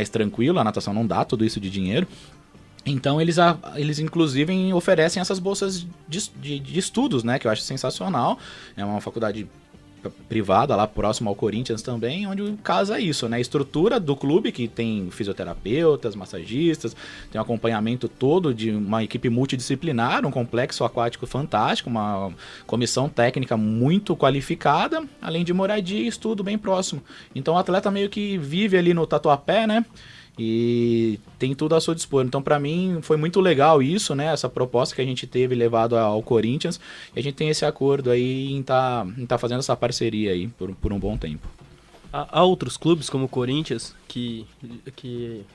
tranquilo. A natação não dá tudo isso de dinheiro. Então eles inclusive oferecem essas bolsas de estudos, né? Que eu acho sensacional. É uma faculdade privada, lá próximo ao Corinthians também, onde casa isso, né? A estrutura do clube, que tem fisioterapeutas, massagistas, tem um acompanhamento todo de uma equipe multidisciplinar, um complexo aquático fantástico, uma comissão técnica muito qualificada, além de moradia e estudo bem próximo. Então o atleta meio que vive ali no Tatuapé, né? E tem tudo a seu dispor. Então, para mim, foi muito legal isso, né? Essa proposta que a gente teve levado ao Corinthians. E a gente tem esse acordo aí em tá fazendo essa parceria aí por um bom tempo. Há outros clubes, como o Corinthians, que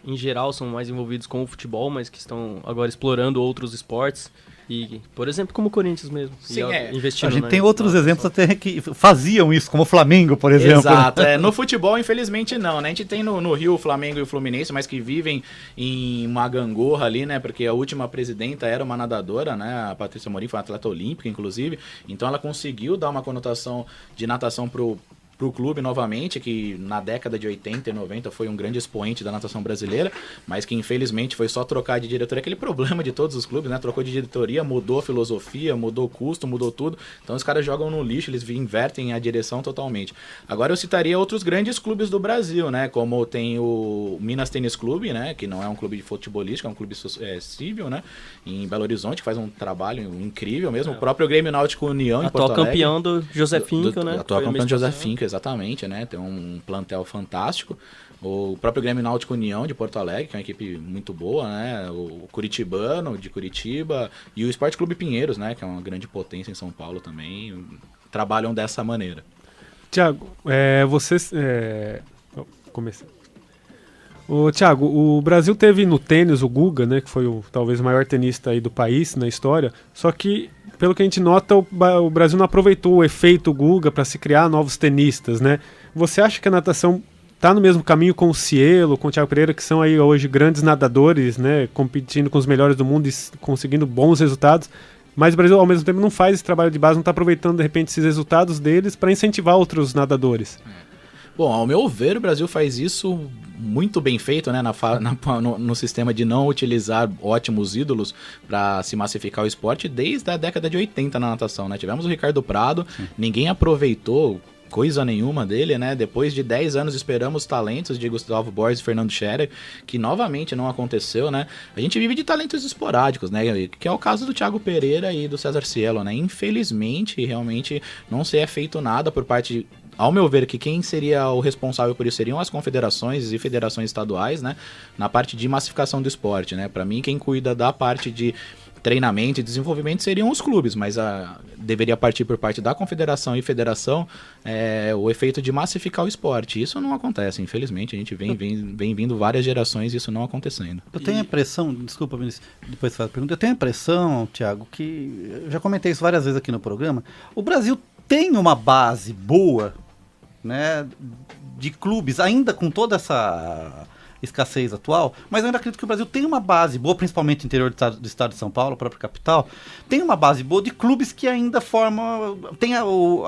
em geral são mais envolvidos com o futebol, mas que estão agora explorando outros esportes. E, por exemplo, como o Corinthians mesmo. Sim, investindo A gente tem outros exemplos até que faziam isso, como o Flamengo, por exemplo. Exato. No futebol, infelizmente, não, né? A gente tem no Rio o Flamengo e o Fluminense, mas que vivem em uma gangorra ali, né? Porque a última presidenta era uma nadadora, né? A Patrícia Morim foi uma atleta olímpica, inclusive. Então ela conseguiu dar uma conotação de natação pro clube novamente, que na década de 80 e 90 foi um grande expoente da natação brasileira, mas que infelizmente foi só trocar de diretoria, aquele problema de todos os clubes, né? Trocou de diretoria, mudou a filosofia, mudou o custo, mudou tudo, então os caras jogam no lixo, eles invertem a direção totalmente. Agora eu citaria outros grandes clubes do Brasil, né? Como tem o Minas Tênis Clube, né? Que não é um clube de futebolístico, é um clube civil, né? Em Belo Horizonte, que faz um trabalho incrível mesmo, o próprio Grêmio Náutico União em Porto Alegre. Atual campeão do José Finkel, né? Atual campeão do José Finkel, exatamente, né? Tem um plantel fantástico. O próprio Grêmio Náutico União de Porto Alegre, que é uma equipe muito boa, né? O Curitibano de Curitiba e o Esporte Clube Pinheiros, né? Que é uma grande potência em São Paulo também, trabalham dessa maneira. Thiago, comecei. Thiago, o Brasil teve no tênis o Guga, né? Que foi talvez o maior tenista aí do país na história, só que pelo que a gente nota, o Brasil não aproveitou o efeito Guga para se criar novos tenistas, né? Você acha que a natação está no mesmo caminho com o Cielo, com o Thiago Pereira, que são aí hoje grandes nadadores, né? Competindo com os melhores do mundo e conseguindo bons resultados, mas o Brasil ao mesmo tempo não faz esse trabalho de base, não está aproveitando de repente esses resultados deles para incentivar outros nadadores? Bom, ao meu ver, o Brasil faz isso muito bem feito, né, no sistema de não utilizar ótimos ídolos para se massificar o esporte desde a década de 80 na natação, né? Tivemos o Ricardo Prado, ninguém aproveitou coisa nenhuma dele, né? Depois de 10 anos esperamos talentos de Gustavo Borges e Fernando Scherer, que novamente não aconteceu, né? A gente vive de talentos esporádicos, né? Que é o caso do Thiago Pereira e do César Cielo, né? Infelizmente, realmente não se é feito nada por parte, ao meu ver, que quem seria o responsável por isso seriam as confederações e federações estaduais, né? Na parte de massificação do esporte, né? Para mim, quem cuida da parte de treinamento e desenvolvimento seriam os clubes, mas deveria partir por parte da confederação e federação o efeito de massificar o esporte. Isso não acontece, infelizmente. A gente vem vindo várias gerações e isso não acontecendo. Eu tenho a impressão, desculpa, Vinícius, depois faz a pergunta, eu tenho a impressão, Thiago, que eu já comentei isso várias vezes aqui no programa, o Brasil tem uma base boa, né, de clubes, ainda com toda essa escassez atual, mas eu ainda acredito que o Brasil tem uma base boa, principalmente no interior do estado de São Paulo, a própria capital, tem uma base boa de clubes que ainda formam,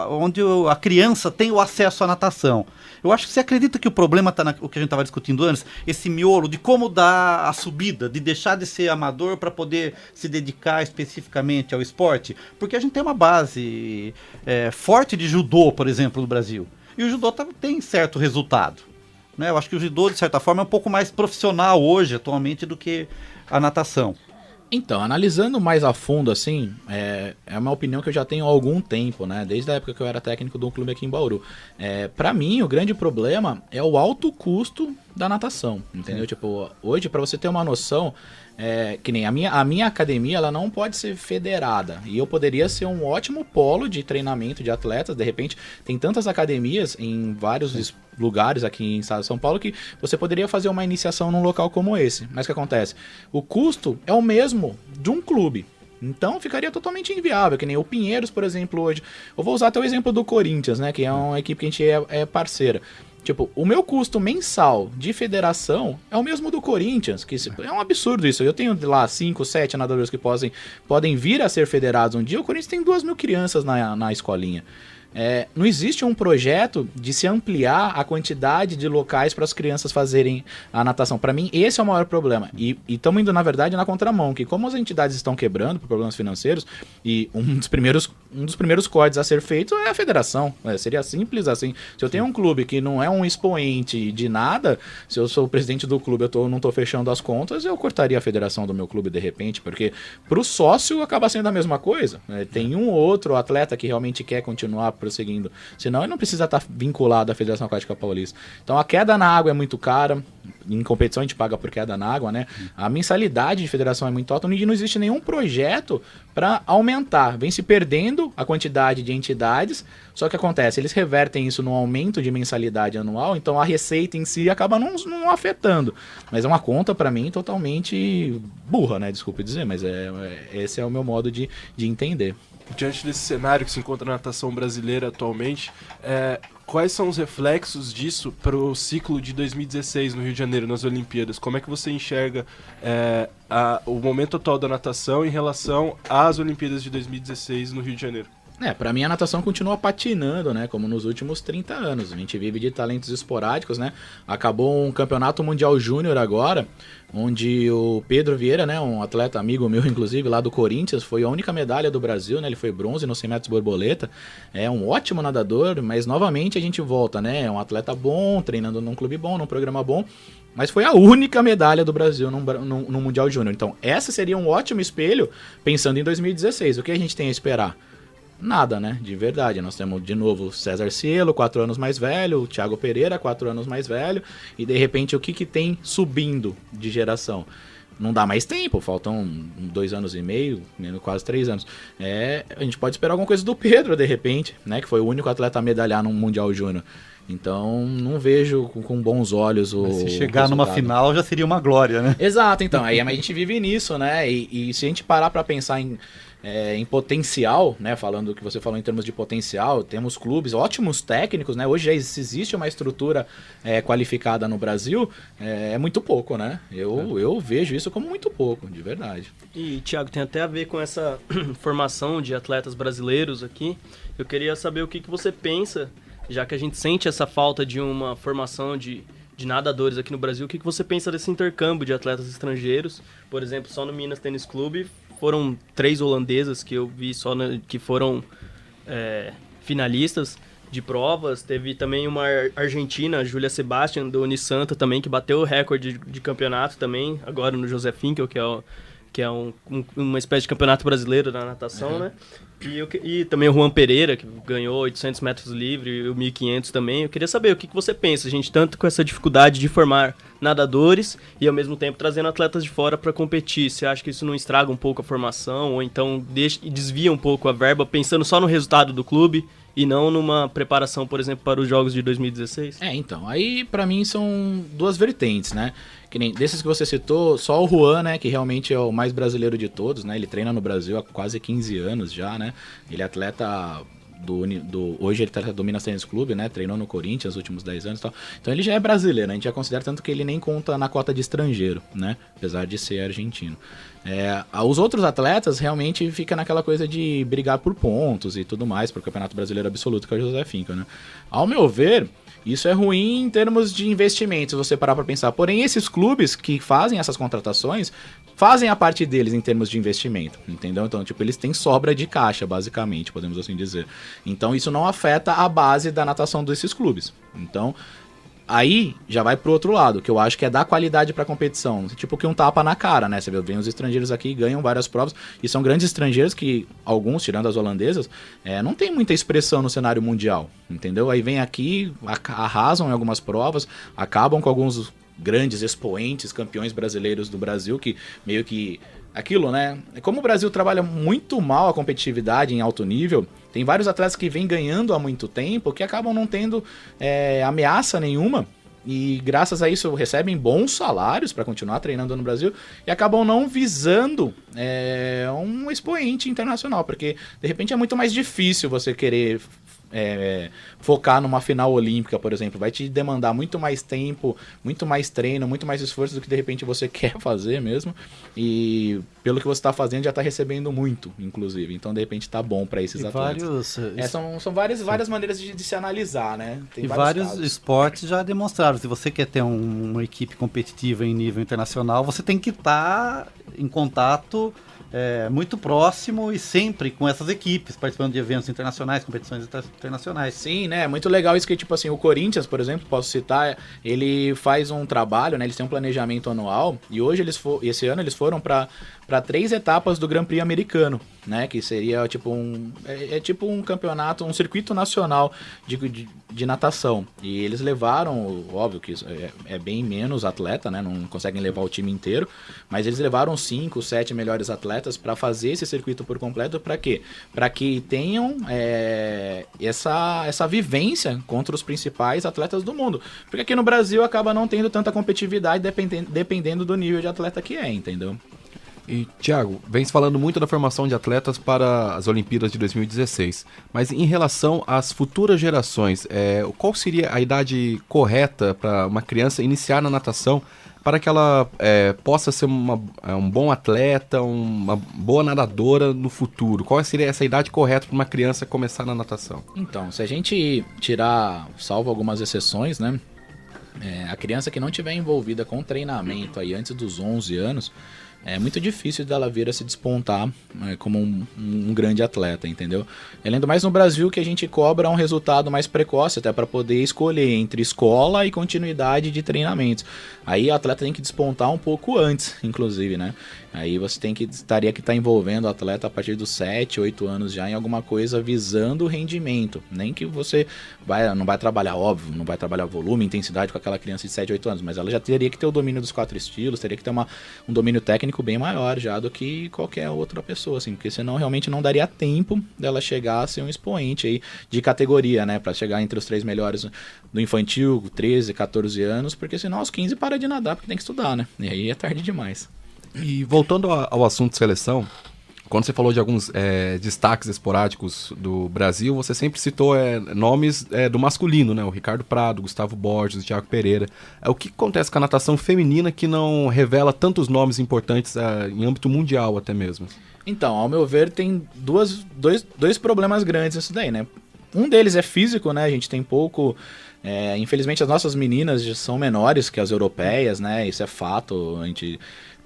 onde a criança tem o acesso à natação. Eu acho que você acredita que o problema está no que a gente estava discutindo antes, esse miolo de como dar a subida, de deixar de ser amador para poder se dedicar especificamente ao esporte, porque a gente tem uma base forte de judô, por exemplo, no Brasil, e o judô tem certo resultado. Né? Eu acho que o judô, de certa forma, é um pouco mais profissional hoje, atualmente, do que a natação. Então, analisando mais a fundo, assim, é uma opinião que eu já tenho há algum tempo, né? Desde a época que eu era técnico de um clube aqui em Bauru. Para mim, o grande problema é o alto custo da natação, entendeu? Sim. Tipo, hoje, para você ter uma noção, que nem a minha academia, ela não pode ser federada, e eu poderia ser um ótimo polo de treinamento de atletas. De repente, tem tantas academias em vários lugares aqui em estado de São Paulo que você poderia fazer uma iniciação num local como esse. Mas o que acontece? O custo é o mesmo de um clube. Então ficaria totalmente inviável, que nem o Pinheiros, por exemplo, hoje. Eu vou usar até o exemplo do Corinthians, né? Que é uma equipe que a gente é parceira. Tipo, o meu custo mensal de federação é o mesmo do Corinthians, que é um absurdo isso. Eu tenho lá 5, 7 nadadores que podem vir a ser federados um dia. O Corinthians tem 2.000 crianças na escolinha. Não existe um projeto de se ampliar a quantidade de locais para as crianças fazerem a natação. Para mim, esse é o maior problema. E estamos indo, na verdade, na contramão, que como as entidades estão quebrando por problemas financeiros, e um dos primeiros códigos a ser feito é a federação. Seria simples assim. Se eu tenho um clube que não é um expoente de nada, se eu sou o presidente do clube, não tô fechando as contas, eu cortaria a federação do meu clube de repente, porque pro sócio acaba sendo a mesma coisa. Tem um ou outro atleta que realmente quer continuar prosseguindo. Senão ele não precisa estar vinculado à Federação Aquática Paulista. Então a queda na água é muito cara. Em competição a gente paga por queda na água, né? A mensalidade de federação é muito alta e não existe nenhum projeto para aumentar. Vem se perdendo a quantidade de entidades, só que acontece, eles revertem isso no aumento de mensalidade anual, então a receita em si acaba não afetando. Mas é uma conta, para mim, totalmente burra, né? Desculpe dizer, mas esse é o meu modo de entender. Diante desse cenário que se encontra na natação brasileira atualmente, quais são os reflexos disso para o ciclo de 2016 no Rio de Janeiro, nas Olimpíadas? Como é que você enxerga o momento atual da natação em relação às Olimpíadas de 2016 no Rio de Janeiro? Pra mim a natação continua patinando, né, como nos últimos 30 anos. A gente vive de talentos esporádicos, né? Acabou um campeonato mundial júnior agora, onde o Pedro Vieira, né, um atleta amigo meu, inclusive, lá do Corinthians, foi a única medalha do Brasil, né? Ele foi bronze no 100 metros borboleta. É um ótimo nadador, mas novamente a gente volta, né? É um atleta bom, treinando num clube bom, num programa bom, mas foi a única medalha do Brasil no Mundial Júnior. Então, essa seria um ótimo espelho pensando em 2016. O que a gente tem a esperar? Nada, né? De verdade. Nós temos, de novo, o César Cielo, 4 anos mais velho, o Thiago Pereira, 4 anos mais velho, e de repente o que tem subindo de geração? Não dá mais tempo, faltam 2 anos e meio, quase 3 anos. A gente pode esperar alguma coisa do Pedro, de repente, né? Que foi o único atleta a medalhar no Mundial Júnior. Então, não vejo com bons olhos o se chegar resultado. numa final já seria uma glória, né? Exato, então. Aí a gente vive nisso, né? E se a gente parar para pensar em potencial, né? Falando o que você falou em termos de potencial, temos clubes, ótimos técnicos, né? Hoje já existe uma estrutura qualificada no Brasil, é muito pouco, né? Eu vejo isso como muito pouco, de verdade. E, Thiago, tem até a ver com essa formação de atletas brasileiros aqui. Eu queria saber o que você pensa, já que a gente sente essa falta de uma formação de nadadores aqui no Brasil, o que você pensa desse intercâmbio de atletas estrangeiros? Por exemplo, só no Minas Tênis Clube foram 3 holandesas que eu vi que foram finalistas de provas. Teve também uma argentina, Júlia Sebastian, do Unisanta também, que bateu o recorde de campeonato também, agora no José Finkel, que é uma espécie de campeonato brasileiro da natação, né? E também o Juan Pereira, que ganhou 800 metros livre e o 1.500 também. Eu queria saber o que você pensa, gente, tanto com essa dificuldade de formar nadadores e ao mesmo tempo trazendo atletas de fora para competir. Você acha que isso não estraga um pouco a formação ou então desvia um pouco a verba, pensando só no resultado do clube e não numa preparação, por exemplo, para os Jogos de 2016? Então, aí pra mim são 2 vertentes, né? Que nem desses que você citou, só o Juan, né, que realmente é o mais brasileiro de todos, né? Ele treina no Brasil há quase 15 anos já, né? Ele é atleta hoje ele tá do Minas Tênis Clube, né? Treinou no Corinthians nos últimos 10 anos e tal. Então ele já é brasileiro, né? A gente já considera tanto que ele nem conta na cota de estrangeiro, né? Apesar de ser argentino. Os outros atletas realmente fica naquela coisa de brigar por pontos e tudo mais, pro Campeonato Brasileiro Absoluto, que é o José Finkel, né? Ao meu ver, isso é ruim em termos de investimentos, se você parar para pensar. Porém, esses clubes que fazem essas contratações fazem a parte deles em termos de investimento, entendeu? Então, eles têm sobra de caixa, basicamente, podemos assim dizer. Então, isso não afeta a base da natação desses clubes. Então, aí já vai pro outro lado, que eu acho que é dar qualidade pra competição. Tipo que um tapa na cara, né? Você vê, vem os estrangeiros aqui e ganham várias provas. E são grandes estrangeiros que, alguns, tirando as holandesas, não tem muita expressão no cenário mundial, entendeu? Aí vem aqui, arrasam em algumas provas, acabam com alguns grandes expoentes, campeões brasileiros do Brasil, que meio que... Aquilo, né? Como o Brasil trabalha muito mal a competitividade em alto nível, tem vários atletas que vêm ganhando há muito tempo que acabam não tendo ameaça nenhuma e graças a isso recebem bons salários para continuar treinando no Brasil e acabam não visando um expoente internacional, porque de repente é muito mais difícil você querer focar numa final olímpica, por exemplo. Vai te demandar muito mais tempo, muito mais treino, muito mais esforço do que de repente você quer fazer mesmo, e pelo que você está fazendo já está recebendo muito, inclusive, então de repente tá bom para esses atletas. São várias maneiras de se analisar, né? Tem vários casos. esportes já demonstraram, se você quer ter uma equipe competitiva em nível internacional, você tem que estar em contato muito próximo e sempre com essas equipes, participando de eventos internacionais, competições internacionais. Sim, né? Muito legal isso que, tipo assim, o Corinthians, por exemplo, posso citar, ele faz um trabalho, né? Eles têm um planejamento anual e hoje esse ano eles foram para 3 etapas do Grand Prix americano, né? Que seria tipo tipo um campeonato, um circuito nacional de natação. E eles levaram, óbvio que é bem menos atleta, né? Não conseguem levar o time inteiro, mas eles levaram 5, 7 melhores atletas para fazer esse circuito por completo. Para quê? Para que tenham essa vivência contra os principais atletas do mundo. Porque aqui no Brasil acaba não tendo tanta competitividade dependendo do nível de atleta que entendeu? E, Thiago, vem se falando muito da formação de atletas para as Olimpíadas de 2016, mas em relação às futuras gerações, qual seria a idade correta para uma criança iniciar na natação para que ela possa ser um bom atleta, uma boa nadadora no futuro? Qual seria essa idade correta para uma criança começar na natação? Então, se a gente tirar, salvo algumas exceções, né? A criança que não tiver envolvida com treinamento aí antes dos 11 anos, é muito difícil dela vir a se despontar como um grande atleta, entendeu? Além do mais, no Brasil, que a gente cobra um resultado mais precoce, até para poder escolher entre escola e continuidade de treinamentos. Aí o atleta tem que despontar um pouco antes, inclusive, né? Aí você estaria que estar envolvendo o atleta a partir dos 7, 8 anos já em alguma coisa visando o rendimento. Nem que você não vai trabalhar, óbvio, não vai trabalhar volume, intensidade com aquela criança de 7, 8 anos, mas ela já teria que ter o domínio dos 4 estilos, teria que ter um domínio técnico bem maior já do que qualquer outra pessoa, assim, porque senão realmente não daria tempo dela chegar a ser um expoente aí de categoria, né, para chegar entre os 3 melhores do infantil, 13, 14 anos, porque senão aos 15 para de nadar porque tem que estudar, né, e aí é tarde demais. E voltando ao assunto de seleção, quando você falou de alguns destaques esporádicos do Brasil, você sempre citou nomes do masculino, né? O Ricardo Prado, Gustavo Borges, o Thiago Pereira. O que acontece com a natação feminina que não revela tantos nomes importantes em âmbito mundial até mesmo? Então, ao meu ver, tem dois problemas grandes nisso daí, né? Um deles é físico, né? A gente tem pouco... infelizmente, as nossas meninas já são menores que as europeias, né? Isso é fato.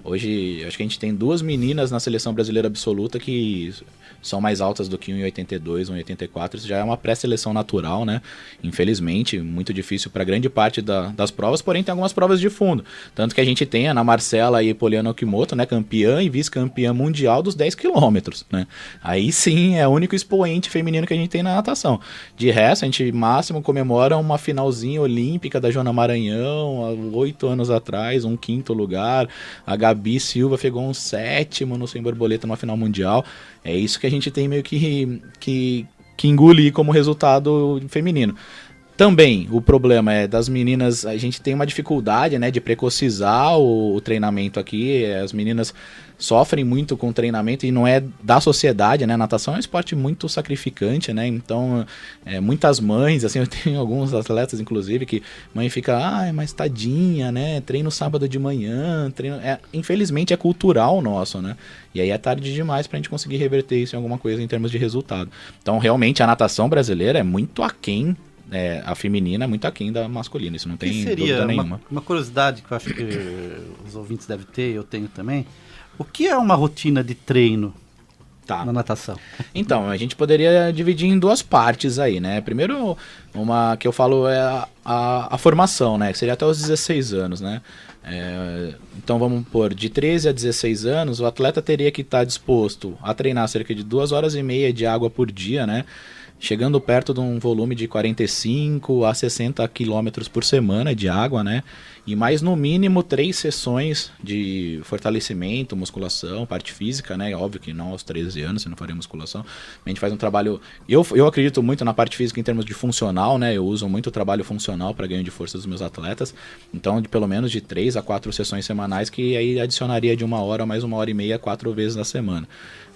Hoje, acho que a gente tem 2 meninas na seleção brasileira absoluta que são mais altas do que 1,82, 1,84. Isso já é uma pré-seleção natural, né? Infelizmente, muito difícil para grande parte das provas, porém tem algumas provas de fundo. Tanto que a gente tem a Ana Marcela e Poliana Okimoto, né? Campeã e vice-campeã mundial dos 10 quilômetros, né? Aí sim é o único expoente feminino que a gente tem na natação. De resto, a gente máximo comemora uma finalzinha olímpica da Joana Maranhão, há 8 anos atrás, um 5º lugar. A Gabi Silva pegou um 7º no sem borboleta numa final mundial. É isso que a gente tem meio que engolir como resultado feminino. Também o problema das meninas, a gente tem uma dificuldade, né, de precocizar o treinamento aqui. As meninas sofrem muito com o treinamento e não é da sociedade, né? A natação é um esporte muito sacrificante, né? Então, muitas mães, assim, eu tenho alguns atletas, inclusive, que mãe fica, mas tadinha, né? Treino sábado de manhã, infelizmente é cultural nosso, né? E aí é tarde demais pra gente conseguir reverter isso em alguma coisa em termos de resultado. Então, realmente, a natação brasileira é muito aquém, a feminina é muito aquém da masculina, isso não tem dúvida nenhuma. Uma curiosidade que eu acho que os ouvintes devem ter, eu tenho também. O que é uma rotina de treino na natação? Então, a gente poderia dividir em 2 partes aí, né? Primeiro, uma que eu falo é a formação, né? Que seria até os 16 anos, né? Então vamos pôr, de 13 a 16 anos, o atleta teria que estar disposto a treinar cerca de 2 horas e meia de água por dia, né? Chegando perto de um volume de 45 a 60 quilômetros por semana de água, né? E mais no mínimo 3 sessões de fortalecimento, musculação, parte física, né? Óbvio que não aos 13 anos, você não faria musculação. A gente faz um trabalho... Eu acredito muito na parte física em termos de funcional, né? Eu uso muito o trabalho funcional para ganho de força dos meus atletas. Então, pelo menos de 3 a 4 sessões semanais, que aí adicionaria de 1 hora, mais 1 hora e meia, 4 vezes na semana.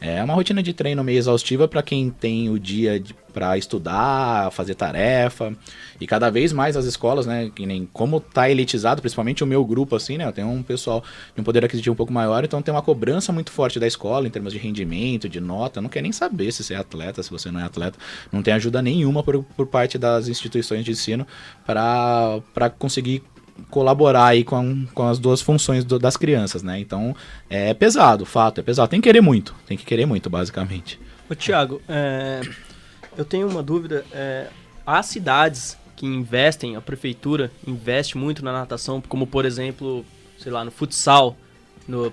É uma rotina de treino meio exaustiva para quem tem o dia para estudar, fazer tarefa. E cada vez mais as escolas, né, que nem como tá elitizado, principalmente o meu grupo, assim, né, tem um pessoal de um poder aquisitivo um pouco maior, então tem uma cobrança muito forte da escola em termos de rendimento, de nota. Não quer nem saber se você é atleta, se você não é atleta. Não tem ajuda nenhuma por parte das instituições de ensino para conseguir colaborar aí com as duas funções das crianças, né? Então, é pesado, fato, é pesado. Tem que querer muito, basicamente. Ô, Thiago, eu tenho uma dúvida. Há cidades que investem, a prefeitura investe muito na natação, como, por exemplo, sei lá, no futsal,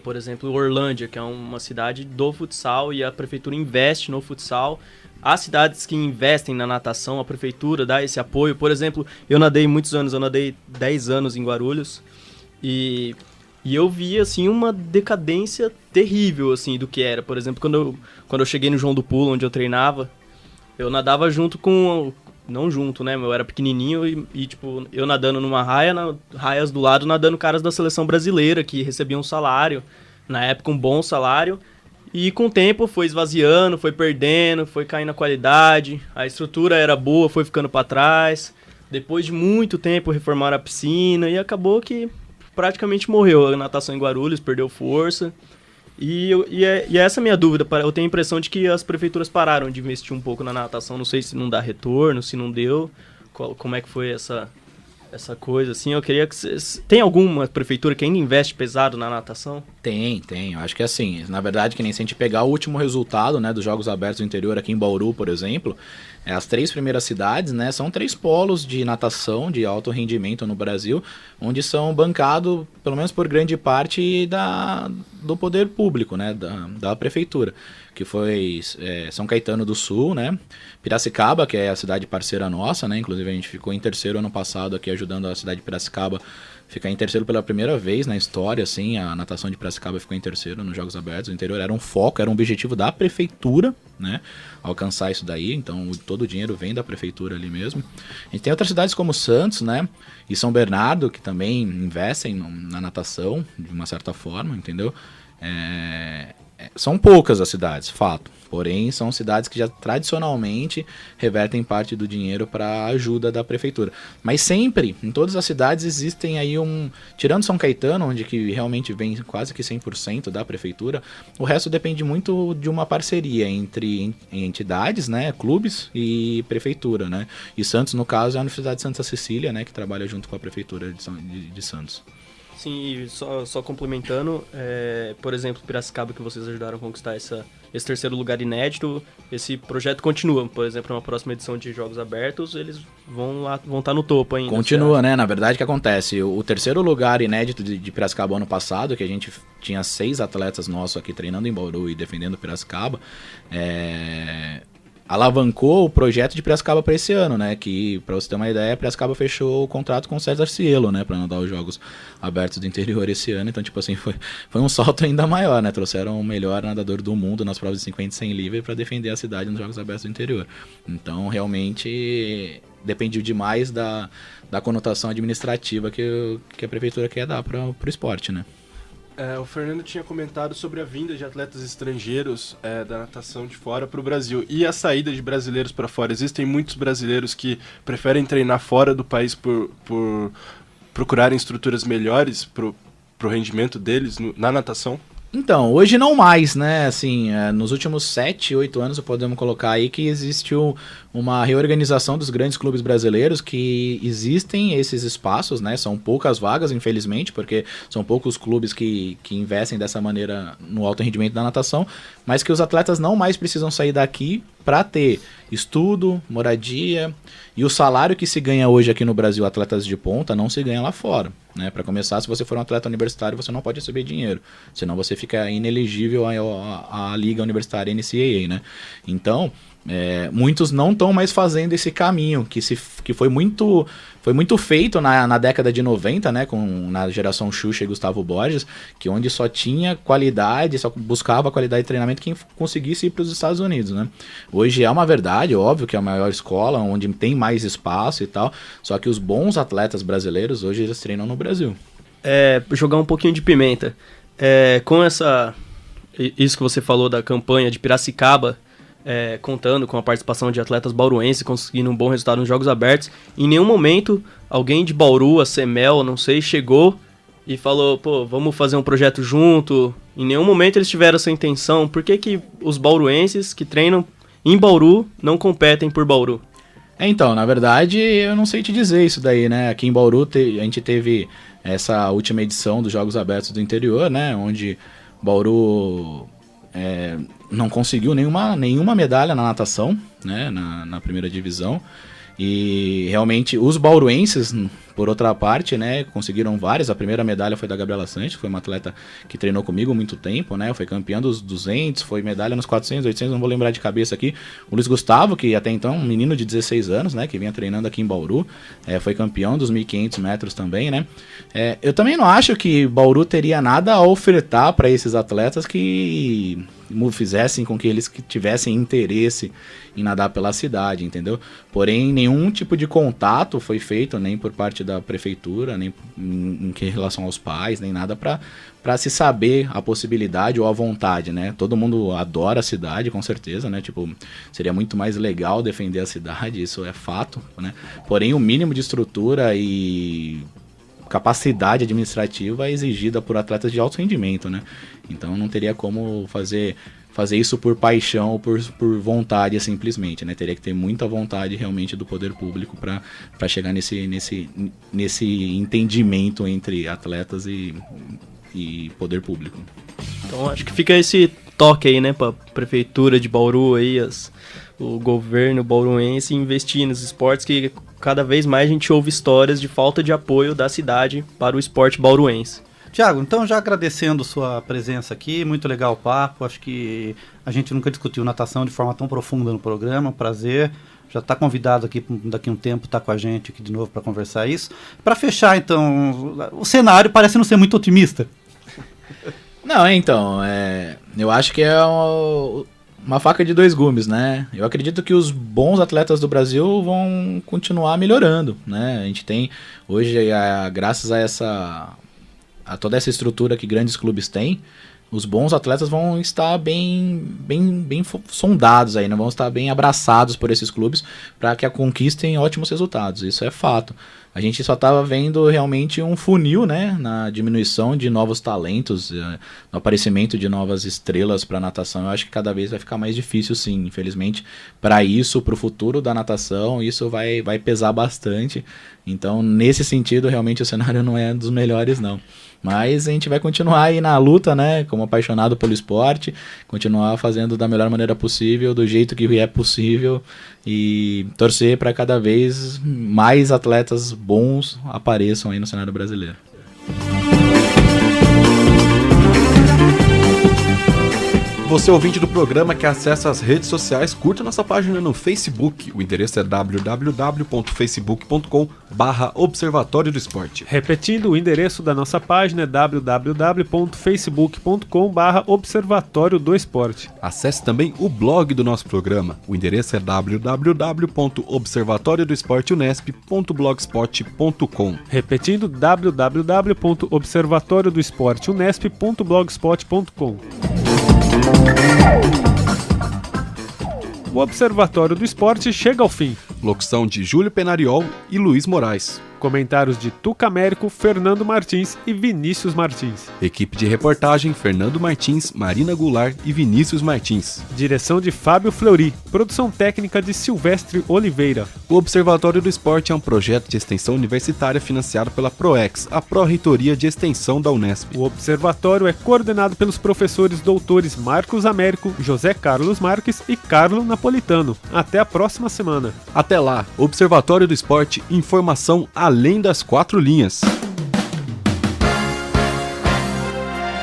por exemplo, Orlândia, que é uma cidade do futsal, e a prefeitura investe no futsal. Há cidades que investem na natação, a prefeitura dá esse apoio. Por exemplo, eu nadei muitos anos, eu nadei 10 anos em Guarulhos, e eu vi, assim, uma decadência terrível, assim, do que era. Por exemplo, quando eu cheguei no João do Pulo, onde eu treinava, eu nadava junto com... Não junto, né? Eu era pequenininho e tipo, eu nadando numa raia, raias do lado, nadando caras da seleção brasileira que recebiam um salário. Na época, um bom salário. E com o tempo foi esvaziando, foi perdendo, foi caindo a qualidade. A estrutura era boa, foi ficando para trás. Depois de muito tempo, reformaram a piscina e acabou que praticamente morreu. A natação em Guarulhos perdeu força. E essa é a minha dúvida. Eu tenho a impressão de que as prefeituras pararam de investir um pouco na natação. Não sei se não dá retorno, se não deu. Como é que foi essa coisa, assim? Eu queria que vocês... Tem alguma prefeitura que ainda investe pesado na natação? Tem. Eu acho que assim, na verdade, que nem se a gente pegar o último resultado, né, dos Jogos Abertos do Interior aqui em Bauru, por exemplo, as 3 primeiras cidades, né, são 3 polos de natação de alto rendimento no Brasil, onde são bancados, pelo menos por grande parte, do poder público, né, da prefeitura, que foi São Caetano do Sul, né, Piracicaba, que é a cidade parceira nossa, né, inclusive a gente ficou em terceiro ano passado aqui ajudando a cidade de Piracicaba ficar em terceiro pela primeira vez na história, assim, a natação de Piracicaba ficou em terceiro nos Jogos Abertos do Interior, era um foco, era um objetivo da prefeitura, né, alcançar isso daí, então todo o dinheiro vem da prefeitura ali mesmo. A gente tem outras cidades como Santos, né, e São Bernardo, que também investem na natação, de uma certa forma, entendeu? São poucas as cidades, fato. Porém, são cidades que já tradicionalmente revertem parte do dinheiro para a ajuda da prefeitura. Mas sempre, em todas as cidades, existem aí tirando São Caetano, onde que realmente vem quase que 100% da prefeitura, o resto depende muito de uma parceria entre entidades, né, clubes e prefeitura, né? E Santos, no caso, é a Universidade de Santa Cecília, né, que trabalha junto com a prefeitura de Santos. Sim, e só complementando, por exemplo, Piracicaba, que vocês ajudaram a conquistar esse terceiro lugar inédito, esse projeto continua. Por exemplo, na próxima edição de Jogos Abertos, eles vão estar no topo ainda. Continua, né? Na verdade, o que acontece? O terceiro lugar inédito de Piracicaba ano passado, que a gente tinha 6 atletas nossos aqui treinando em Bauru e defendendo Piracicaba, alavancou o projeto de Piracicaba para esse ano, né? Que, para você ter uma ideia, Piracicaba fechou o contrato com o César Cielo, né? Para nadar os Jogos Abertos do Interior esse ano. Então, tipo assim, foi um salto ainda maior, né? Trouxeram o melhor nadador do mundo nas provas de 50 e 100 livre para defender a cidade nos Jogos Abertos do Interior. Então, realmente, depende demais da conotação administrativa que a prefeitura quer dar para o esporte, né? O Fernando tinha comentado sobre a vinda de atletas estrangeiros da natação de fora para o Brasil e a saída de brasileiros para fora. Existem muitos brasileiros que preferem treinar fora do país por procurarem estruturas melhores para o rendimento deles na natação? Então, hoje não mais, né, assim, nos últimos 7, 8 anos podemos colocar aí que existiu uma reorganização dos grandes clubes brasileiros, que existem esses espaços, né, são poucas vagas, infelizmente, porque são poucos clubes que investem dessa maneira no alto rendimento da natação, mas que os atletas não mais precisam sair daqui para ter estudo, moradia e o salário que se ganha hoje aqui no Brasil, atletas de ponta, não se ganha lá fora, né? Para começar, se você for um atleta universitário, você não pode receber dinheiro, senão você fica inelegível à liga universitária NCAA, né? Então, muitos não estão mais fazendo esse caminho, que foi muito feito na década de 90, né, na geração Xuxa e Gustavo Borges, que onde só tinha qualidade, só buscava qualidade de treinamento quem conseguisse ir para os Estados Unidos, né? Hoje é uma verdade, óbvio que é a maior escola, onde tem mais espaço e tal, só que os bons atletas brasileiros hoje eles treinam no Brasil. Jogar um pouquinho de pimenta. Com isso que você falou da campanha de Piracicaba, contando com a participação de atletas bauruenses, conseguindo um bom resultado nos Jogos Abertos, em nenhum momento alguém de Bauru, a Semel, não sei, chegou e falou, pô, vamos fazer um projeto junto. Em nenhum momento eles tiveram essa intenção. Por que os bauruenses que treinam em Bauru não competem por Bauru? Então, na verdade, eu não sei te dizer isso daí, né? Aqui em Bauru a gente teve essa última edição dos Jogos Abertos do Interior, né? Onde Bauru não conseguiu nenhuma medalha na natação, né? Na primeira divisão. E realmente os bauruenses, por outra parte, né, conseguiram várias. A primeira medalha foi da Gabriela Santos, foi uma atleta que treinou comigo há muito tempo, né, foi campeã dos 200, foi medalha nos 400, 800, não vou lembrar de cabeça aqui. O Luiz Gustavo, que até então um menino de 16 anos, né, que vinha treinando aqui em Bauru, foi campeão dos 1.500 metros também, né. Eu também não acho que Bauru teria nada a ofertar para esses atletas que fizessem com que eles tivessem interesse em nadar pela cidade, entendeu? Porém, nenhum tipo de contato foi feito, nem por parte da prefeitura, nem em relação aos pais, nem nada para se saber a possibilidade ou a vontade, né? Todo mundo adora a cidade, com certeza, né? Tipo, seria muito mais legal defender a cidade, isso é fato, né? Porém, o mínimo de estrutura e capacidade administrativa é exigida por atletas de alto rendimento, né? Então não teria como fazer isso por paixão ou por vontade simplesmente, né? Teria que ter muita vontade realmente do poder público para chegar nesse entendimento entre atletas e poder público. Então acho que fica esse toque aí, né, pra prefeitura de Bauru aí, o governo bauruense investir nos esportes, que cada vez mais a gente ouve histórias de falta de apoio da cidade para o esporte bauruense. Tiago, então já agradecendo sua presença aqui, muito legal o papo, acho que a gente nunca discutiu natação de forma tão profunda no programa, prazer, já está convidado aqui daqui a um tempo, tá com a gente aqui de novo para conversar isso. Para fechar então, o cenário parece não ser muito otimista. Não, então, eu acho que é uma faca de dois gumes, né? Eu acredito que os bons atletas do Brasil vão continuar melhorando, né? A gente tem hoje, graças a toda essa estrutura que grandes clubes têm, os bons atletas vão estar bem sondados aí, né? Vão estar bem abraçados por esses clubes para que conquistem ótimos resultados. Isso é fato. A gente só estava vendo realmente um funil, né, na diminuição de novos talentos, no aparecimento de novas estrelas para a natação. Eu acho que cada vez vai ficar mais difícil, sim, infelizmente. Para isso, para o futuro da natação, isso vai pesar bastante. Então, nesse sentido, realmente o cenário não é dos melhores, não. Mas a gente vai continuar aí na luta, né, como apaixonado pelo esporte, continuar fazendo da melhor maneira possível, do jeito que é possível, e torcer para cada vez mais atletas bons apareçam aí no cenário brasileiro. Você ouvinte do programa que acessa as redes sociais, curta nossa página no Facebook. O endereço é www.facebook.com/Observatório do Esporte. Repetindo, o endereço da nossa página é www.facebook.com/Observatório do Esporte. Acesse também o blog do nosso programa. O endereço é www.observatoriodoesporteunesp.blogspot.com. Repetindo, www.observatoriodoesporteunesp.blogspot.com. O Observatório do Esporte chega ao fim. Locução de Júlio Penariol e Luiz Moraes. Comentários de Tuca Américo, Fernando Martins e Vinícius Martins. Equipe de reportagem: Fernando Martins, Marina Goulart e Vinícius Martins. Direção de Fábio Fleury. Produção técnica de Silvestre Oliveira. O Observatório do Esporte é um projeto de extensão universitária financiado pela PROEX, a Pró-Reitoria de Extensão da Unesp. O Observatório é coordenado pelos professores doutores Marcos Américo, José Carlos Marques e Carlo Napolitano. Até a próxima semana. Até lá, Observatório do Esporte, informação além das 4 linhas.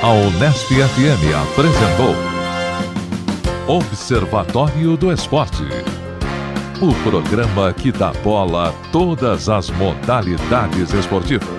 A Unesp FM apresentou Observatório do Esporte, o programa que dá bola a todas as modalidades esportivas.